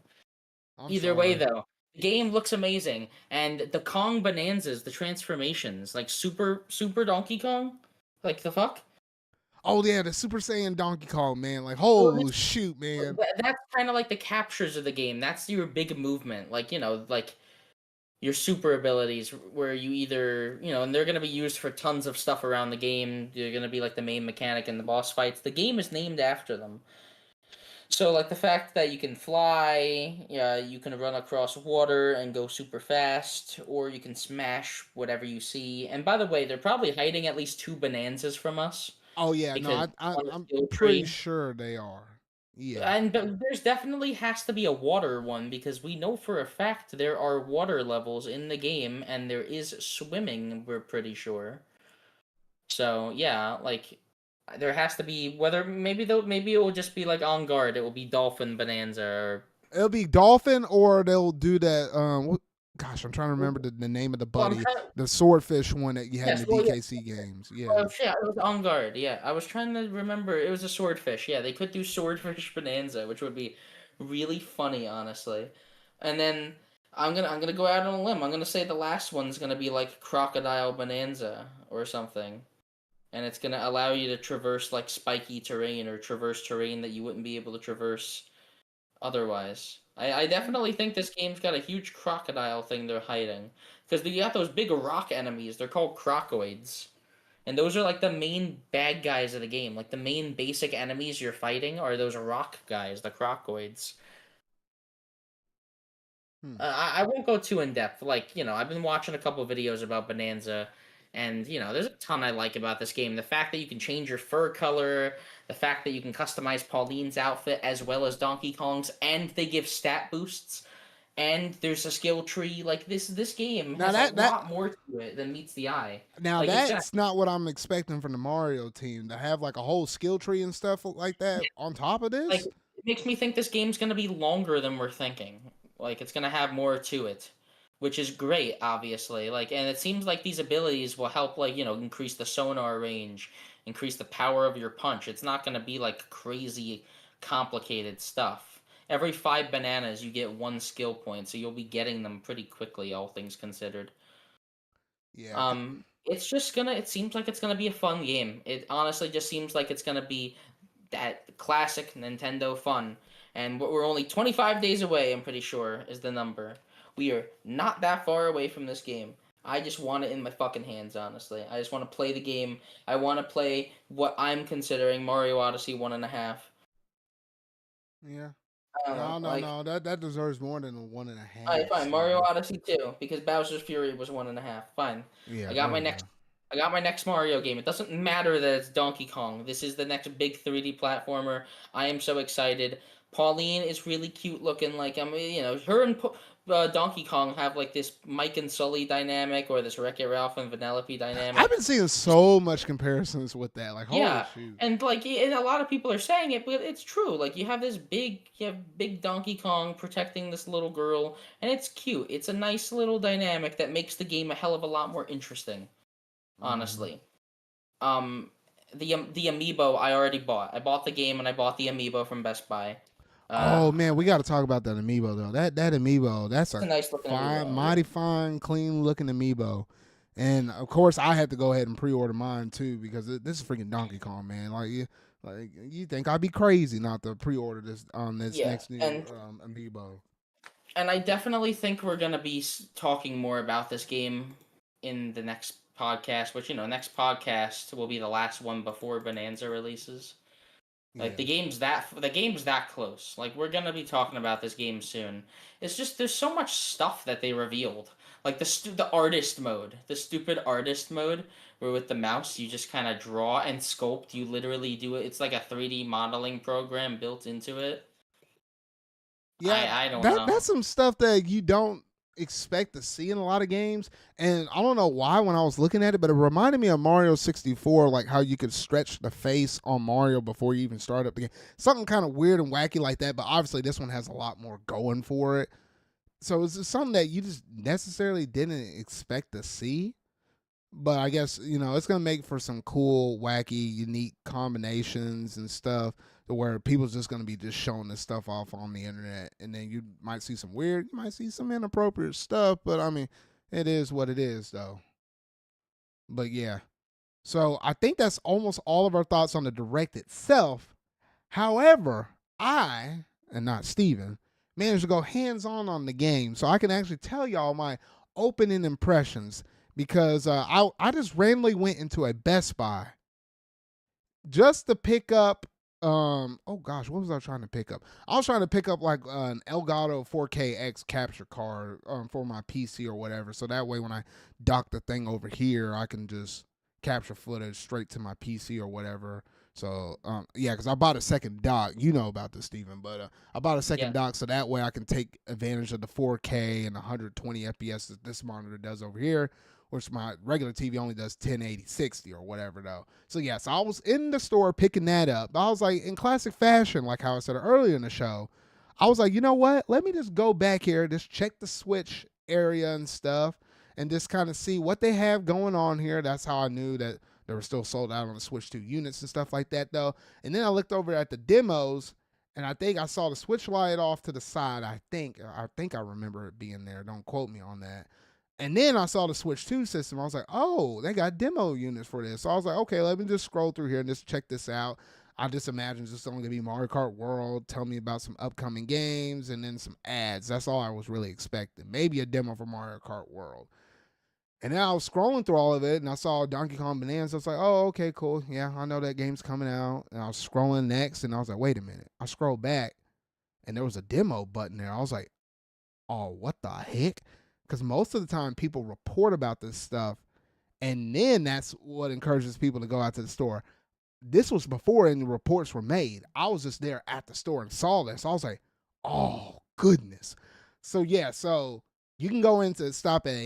I'm Either way, sorry. though, the game looks amazing, and the Kong Bonanzas, the transformations, like Super Donkey Kong, like the fuck. Oh yeah, the Super Saiyan Donkey Kong, man. Like, Well, oh shoot, man. that's kind of like the captures of the game. That's your big movement, like like your super abilities, where you either and they're gonna be used for tons of stuff around the game. They're gonna be like the main mechanic in the boss fights. The game is named after them. So like the fact that you can fly, yeah, you can run across water and go super fast, or you can smash whatever you see. And by the way, they're probably hiding at least two Bonanzas from us Oh yeah, no, because on the I'm skill pretty tree. sure they are. Yeah. And but there's definitely has to be a water one because we know for a fact there are water levels in the game and there is swimming, we're pretty sure. So yeah, like there has to be whether maybe it will just be like on guard. It will be Dolphin Bonanza or It'll be Dolphin, or they'll do that. Gosh, I'm trying to well, remember the name of the I'm buddy, trying to the swordfish one that you had in yes, the well yeah. DKC games. Oh Yeah, shit, it was on guard. Yeah, I was trying to remember. It was a swordfish. Yeah, they could do swordfish bonanza, which would be really funny, honestly. And then I'm gonna go out on a limb. I'm gonna say the last one's gonna be like crocodile bonanza or something, and it's gonna allow you to traverse like spiky terrain or traverse terrain that you wouldn't be able to traverse otherwise. I definitely think this game's got a huge crocodile thing they're hiding because you got those big rock enemies. They're called crocoids. And those are like the main bad guys of the game. Like the main basic enemies you're fighting are those rock guys, the crocoids. hmm. I won't go too in depth. Like, I've been watching a couple videos about Bonanza, and, there's a ton I like about this game. The fact that you can change your fur color, the fact that you can customize Pauline's outfit as well as Donkey Kong's, and they give stat boosts, and there's a skill tree. Like, this game Now has a that lot more to it than meets the eye. now Like, it's got that's not what I'm expecting from the Mario team to have like a whole skill tree and stuff like that on top of like this. it makes me think this game's gonna be longer than we're thinking. Like it's gonna have more to it, which is great, obviously. Like, and it seems like these abilities will help, like increase the sonar range, increase the power of your punch. It's not gonna be like crazy complicated stuff. Every 5 bananas, you get 1 skill point, so you'll be getting them pretty quickly, all things considered. Yeah, It's just gonna. It seems like it's gonna be a fun game. It honestly just seems like it's gonna be that classic Nintendo fun. And we're only 25 days away, I'm pretty sure, is the number. We are not that far away from this game. I just want it in my fucking hands, honestly. I just want to play the game. I want to play what I'm considering Mario Odyssey 1.5. yeah. I don't know. No, no, Like, no. That deserves more than a one and a alright, half, fine. Mario Steven. Odyssey 2, because Bowser's Fury was 1.5. Fine. Yeah, I got there my we next go. I got my next Mario game. It doesn't matter that it's Donkey Kong. This is the next big 3D platformer. I am so excited. Pauline is really cute looking. Like her and Donkey Kong have like this Mike and Sully dynamic, or this Wreck-It Ralph and Vanellope I've dynamic. been seeing so much comparisons with that. Like, holy Yeah, shoot. and like, and a lot of people are saying it, but it's true. Like, you have big Donkey Kong protecting this little girl, and it's cute. It's a nice little dynamic that makes the game a hell of a lot more interesting, Mm-hmm. honestly. Um, the amiibo I already bought. I bought the game and I bought the amiibo from Best Buy. Oh Uh, man, we got to talk about that amiibo though. That amiibo, that's it's a a nice looking fine, amiibo. Yeah. mighty fine, clean looking amiibo. And of course, I had to go ahead and pre-order mine too because this is freaking Donkey Kong, man. Like you think I'd be crazy not to pre-order this Yeah, next new amiibo. and I definitely think we're gonna be talking more about this game in the next podcast. Which next podcast will be the last one before Bonanza releases. Like Yeah, the game's that close. Like we're gonna be talking about this game soon. It's just there's so much stuff that they revealed. Like the artist mode, the stupid artist mode, where with the mouse you just kind of draw and sculpt. You literally do it. It's like a 3D modeling program built into it. yeah. I don't That's know. some stuff that you don't expect to see in a lot of games. And I don't know why when I was looking at it, but it reminded me of Mario 64, like how you could stretch the face on Mario before you even start up the game. Something kind of weird and wacky like that, but obviously this one has a lot more going for it. So it's just something that you just necessarily didn't expect to see. But I guess, it's going to make for some cool, wacky, unique combinations and stuff to where people's just going to be just showing this stuff off on the internet. And then you might see some weird, you might see some inappropriate stuff. But I mean, it is what it is, though. But yeah. So I think that's almost all of our thoughts on the Direct itself. However, I, and not Steven, managed to go hands on the game. So I can actually tell y'all my opening impressions because I just randomly went into a Best Buy just to pick up. Oh gosh, what was I trying to pick up? I was trying to pick up like an Elgato 4KX capture card for my PC or whatever. So that way, when I dock the thing over here, I can just capture footage straight to my PC or whatever. So yeah, because I bought a second dock. You know about this, Steven, but I bought a second dock so that way I can take advantage of the 4K and 120 FPS that this monitor does over here, which my regular TV only does 1080 60 or whatever though. So yeah, so I was in the store picking that up. I was like, in classic fashion, like how I said earlier in the show, I was like, you know what? Let me just go back here, just check the Switch area and stuff, and just kind of see what they have going on here. That's how I knew that they were still sold out on the Switch 2 units and stuff like that though. And then I looked over at the demos, and I think I saw the Switch Lite off to the side. I think I remember it being there. Don't quote me on that. And then I saw the Switch 2 system. I was like, oh, they got demo units for this. So I was like, okay, let me just scroll through here and just check this out. I just imagine it's just only going to be Mario Kart World, tell me about some upcoming games, and then some ads. That's all I was really expecting. Maybe a demo for Mario Kart World. And then I was scrolling through all of it, and I saw Donkey Kong Bananza. I was like, oh, okay, cool. Yeah, I know that game's coming out. And I was scrolling next, and I was like, wait a minute. I scrolled back, and there was a demo button there. I was like, oh, what the heck? Because most of the time people report about this stuff, and then that's what encourages people to go out to the store. This was before any reports were made. I was just there at the store and saw this. I was like, oh, goodness. So, yeah, so you can go into stop at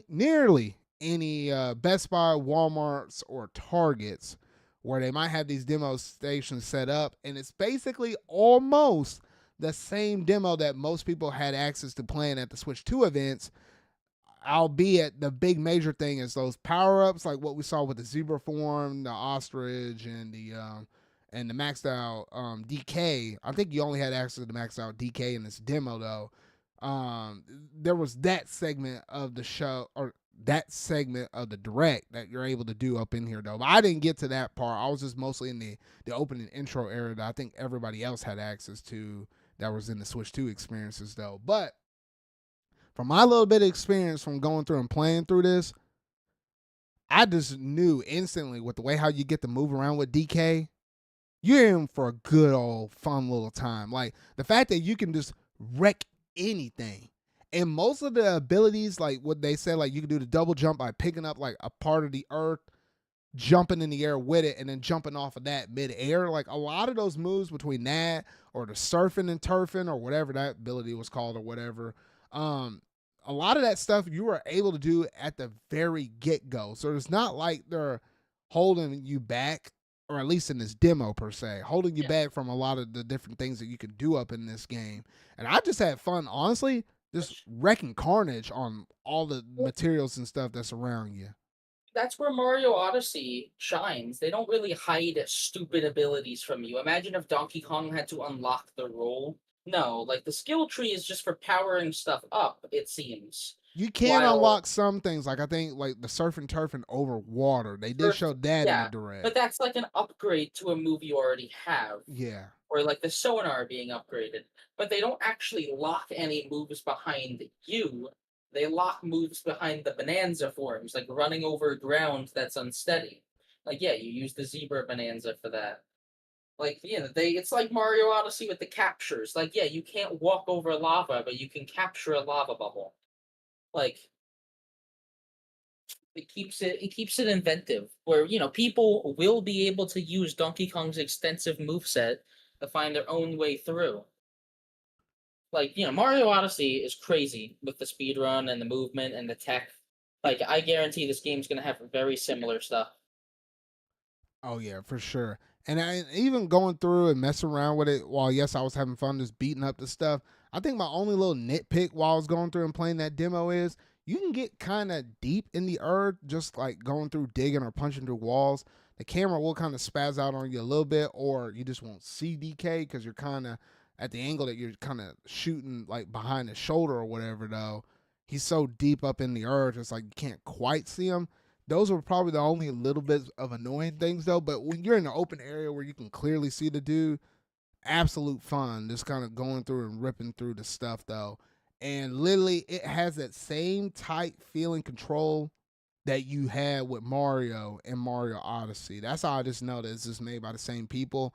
nearly any Best Buy, Walmarts, or Targets where they might have these demo stations set up, and it's basically almost the same demo that most people had access to playing at the Switch 2 events, albeit the big major thing is those power-ups, like what we saw with the zebra form, the ostrich, and the maxed out DK. I think you only had access to the maxed out DK in this demo though. There was that segment of the show, or that segment of the Direct, that you're able to do up in here though. But I didn't get to that part. I was just mostly in the opening intro area that I think everybody else had access to that was in the Switch 2 experiences though. But from my little bit of experience from going through and playing through this, I just knew instantly with the way how you get to move around with DK, you're in for a good old fun little time. Like the fact that you can just wreck anything. And most of the abilities, like what they said, like you can do the double jump by picking up like a part of the earth, jumping in the air with it, and then jumping off of that mid-air. Like a lot of those moves between that or the surfing and turfing or whatever that ability was called or whatever, a lot of that stuff you were able to do at the very get-go. So it's not like they're holding you back, or at least in this demo per se, holding you back from a lot of the different things that you could do up in this game. And I just had fun, honestly, just wrecking carnage on all the materials and stuff that's around you. That's where Mario Odyssey shines. They don't really hide stupid abilities from you. Imagine if Donkey Kong had to unlock the role. No, like the skill tree is just for powering stuff up, it seems. You can unlock some things, like I think like the surf and turf and over water. They did show that in the Direct. But that's like an upgrade to a move you already have. Yeah. Or like the sonar being upgraded. But they don't actually lock any moves behind you. They lock moves behind the Bananza forms, like running over ground that's unsteady. Like, yeah, you use the zebra Bananza for that. Like, yeah, it's like Mario Odyssey with the captures. Like, yeah, you can't walk over lava, but you can capture a lava bubble. Like, it keeps it inventive, where people will be able to use Donkey Kong's extensive moveset to find their own way through. Like, Mario Odyssey is crazy with the speed run and the movement and the tech. Like, I guarantee this game's gonna have very similar stuff. Oh yeah, for sure. And even going through and messing around with it, while yes, I was having fun just beating up the stuff. I think my only little nitpick while I was going through and playing that demo is you can get kind of deep in the earth, just like going through digging or punching through walls. The camera will kind of spaz out on you a little bit, or you just won't see DK because you're kind of at the angle that you're kind of shooting like behind the shoulder or whatever. Though he's so deep up in the earth, it's like you can't quite see him. Those were probably the only little bits of annoying things though. But when you're in an open area where you can clearly see the dude, absolute fun just kind of going through and ripping through the stuff though. And literally it has that same tight feeling control that you had with Mario and Mario Odyssey. That's how I just know that it's just made by the same people.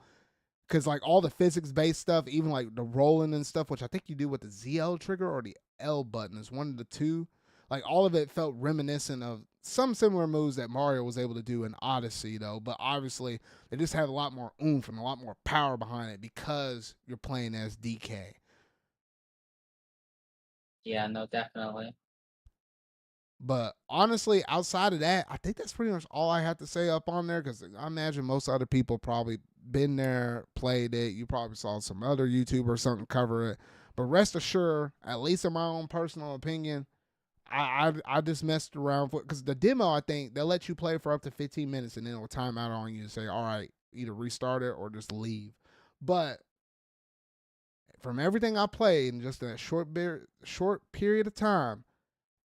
Cause like all the physics based stuff, even like the rolling and stuff, which I think you do with the ZL trigger or the L button, is one of the two. Like all of it felt reminiscent of some similar moves that Mario was able to do in Odyssey, though. But obviously, they just had a lot more oomph and a lot more power behind it because you're playing as DK. Yeah, no, definitely. But honestly, outside of that, I think that's pretty much all I have to say up on there because I imagine most other people probably been there, played it. You probably saw some other YouTuber or something cover it. But rest assured, at least in my own personal opinion, I just messed around because the demo, I think they'll let you play for up to 15 minutes and then it'll time out on you and say, all right, either restart it or just leave. But from everything I played in just a short period of time,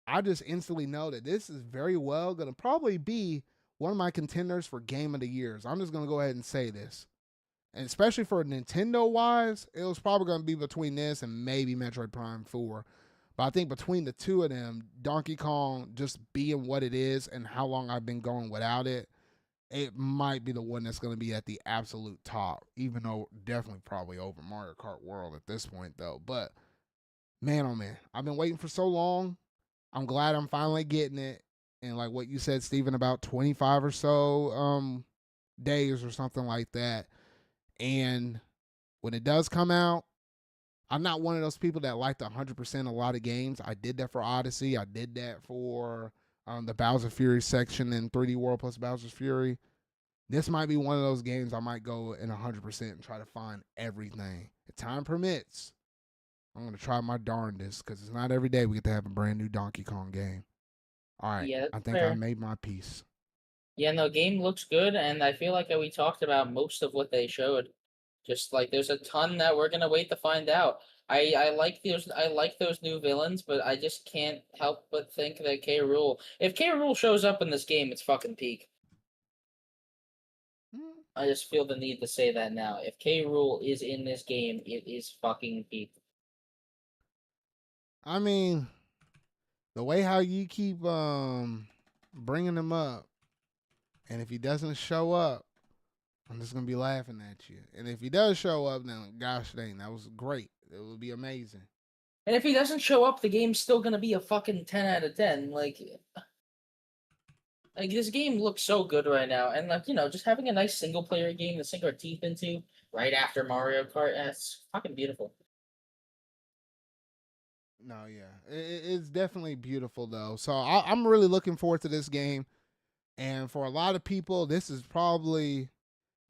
I just instantly know that this is very well going to probably be one of my contenders for Game of the Years. I'm just going to go ahead and say this. And especially for Nintendo wise, it was probably going to be between this and maybe Metroid Prime 4. But I think between the two of them, Donkey Kong just being what it is and how long I've been going without it, it might be the one that's going to be at the absolute top, even though definitely probably over Mario Kart World at this point, though. But man, oh man, I've been waiting for so long. I'm glad I'm finally getting it. And like what you said, Steven, about 25 or so days or something like that. And when it does come out, I'm not one of those people that like to 100% a lot of games. I did that for Odyssey. I did that for the Bowser Fury section in 3D World plus Bowser's Fury. This might be one of those games I might go in 100% and try to find everything. If time permits, I'm going to try my darndest because it's not every day we get to have a brand new Donkey Kong game. All right, Yeah, I that's think I fair. made my piece. Yeah, no, game looks good, and I feel like we talked about most of what they showed. Just like there's a ton that we're gonna wait to find out. I like those new villains, but I just can't help but think that K. Rool. If K. Rool shows up in this game, it's fucking peak. Mm, I just feel the need to say that now. If K. Rool is in this game, it is fucking peak. I mean, the way how you keep bringing him up, and if he doesn't show up, I'm just gonna be laughing at you. And if he does show up, then gosh dang, that was great. It would be amazing. And if he doesn't show up, the game's still gonna be a fucking 10 out of 10. Like this game looks so good right now, and just having a nice single player game to sink our teeth into right after Mario Kart, it's fucking beautiful. No, yeah, it's definitely beautiful though. So I'm really looking forward to this game. And for a lot of people, this is probably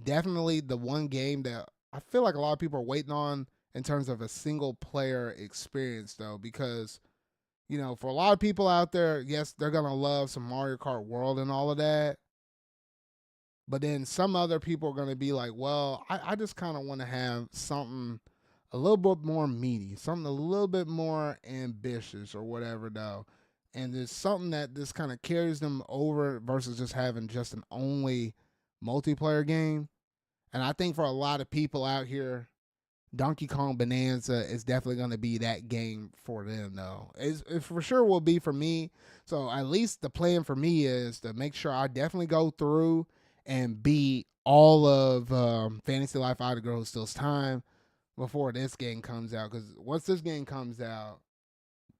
definitely the one game that I feel like a lot of people are waiting on in terms of a single player experience though, because for a lot of people out there, yes, they're gonna love some Mario Kart World and all of that. But then some other people are gonna be like, well, I just kind of want to have something a little bit more meaty, something a little bit more ambitious or whatever though. And there's something that just kind of carries them over versus just having just an only multiplayer game. And I think for a lot of people out here, Donkey Kong Bonanza is definitely going to be that game for them, though. It for sure will be for me. So at least the plan for me is to make sure I definitely go through and beat all of Fantasy Life Out of Girl Who Steals Time before this game comes out. Because once this game comes out,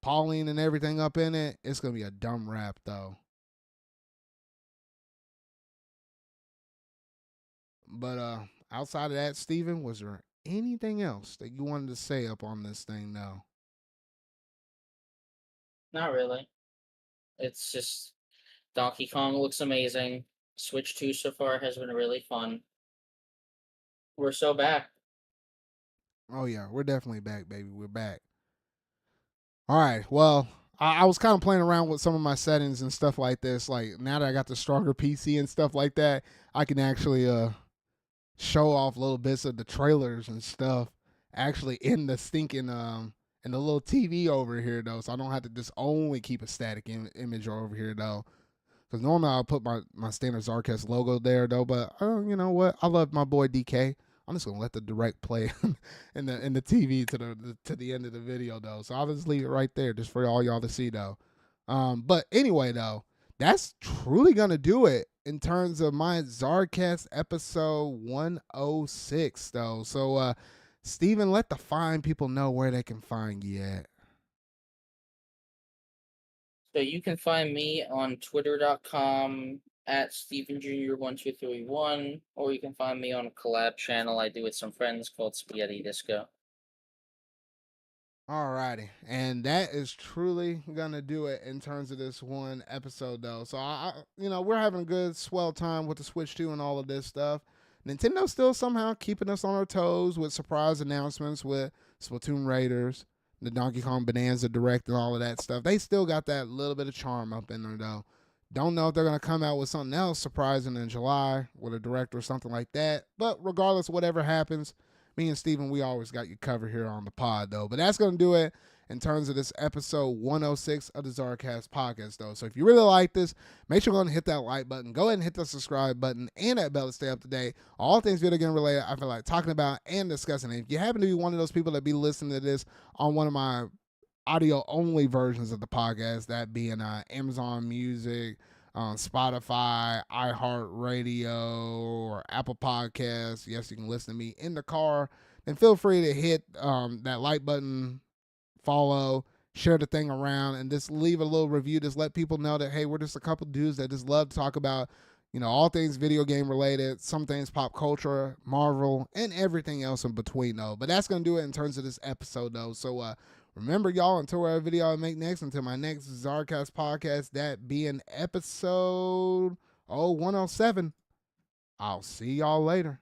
Pauline and everything up in it, it's going to be a dumb rap, though. But outside of that, Steven, was there anything else that you wanted to say up on this thing now? Not really. It's just Donkey Kong looks amazing. Switch 2 so far has been really fun. We're so back. Oh yeah, we're definitely back, baby. We're back. All right. Well, I was kind of playing around with some of my settings and stuff like this. Like now that I got the stronger PC and stuff like that, I can actually show off little bits of the trailers and stuff actually in the stinking in the little TV over here though, so I don't have to just only keep a static image over here though. Because normally I'll put my standard ZardCast logo there though, but you know what? I love my boy DK. I'm just gonna let the direct play in the TV to the end of the video though. So I'll just leave it right there just for all y'all to see though. But anyway though, that's truly gonna do it in terms of my ZardCast episode 106 though. So Steven, let the fine people know where they can find you at. So you can find me on twitter.com at Stephen Jr. 1231, or you can find me on a collab channel I do with some friends called Spaghetti Disco. Alrighty, and that is truly gonna do it in terms of this one episode, though. So we're having a good swell time with the Switch 2 and all of this stuff. Nintendo still somehow keeping us on our toes with surprise announcements with Splatoon Raiders, the Donkey Kong Bananza Direct, and all of that stuff. They still got that little bit of charm up in there, though. Don't know if they're gonna come out with something else surprising in July with a direct or something like that. But regardless, whatever happens, me and Steven, we always got you covered here on the pod, though. But that's going to do it in terms of this episode 106 of the ZardCast podcast, though. So if you really like this, make sure you go and hit that like button. Go ahead and hit the subscribe button and that bell to stay up to date. All things video game related, I feel like talking about and discussing it. If you happen to be one of those people that be listening to this on one of my audio only versions of the podcast, that being Amazon Music, Spotify, iHeartRadio, or Apple Podcasts. Yes, you can listen to me in the car. Then feel free to hit that like button, follow, share the thing around, and just leave a little review. Just let people know that, hey, we're just a couple dudes that just love to talk about, all things video game related, some things pop culture, Marvel, and everything else in between, though. But that's going to do it in terms of this episode, though. So, remember, y'all, until whatever video I make next, until my next ZardCast podcast, that being episode 107, I'll see y'all later.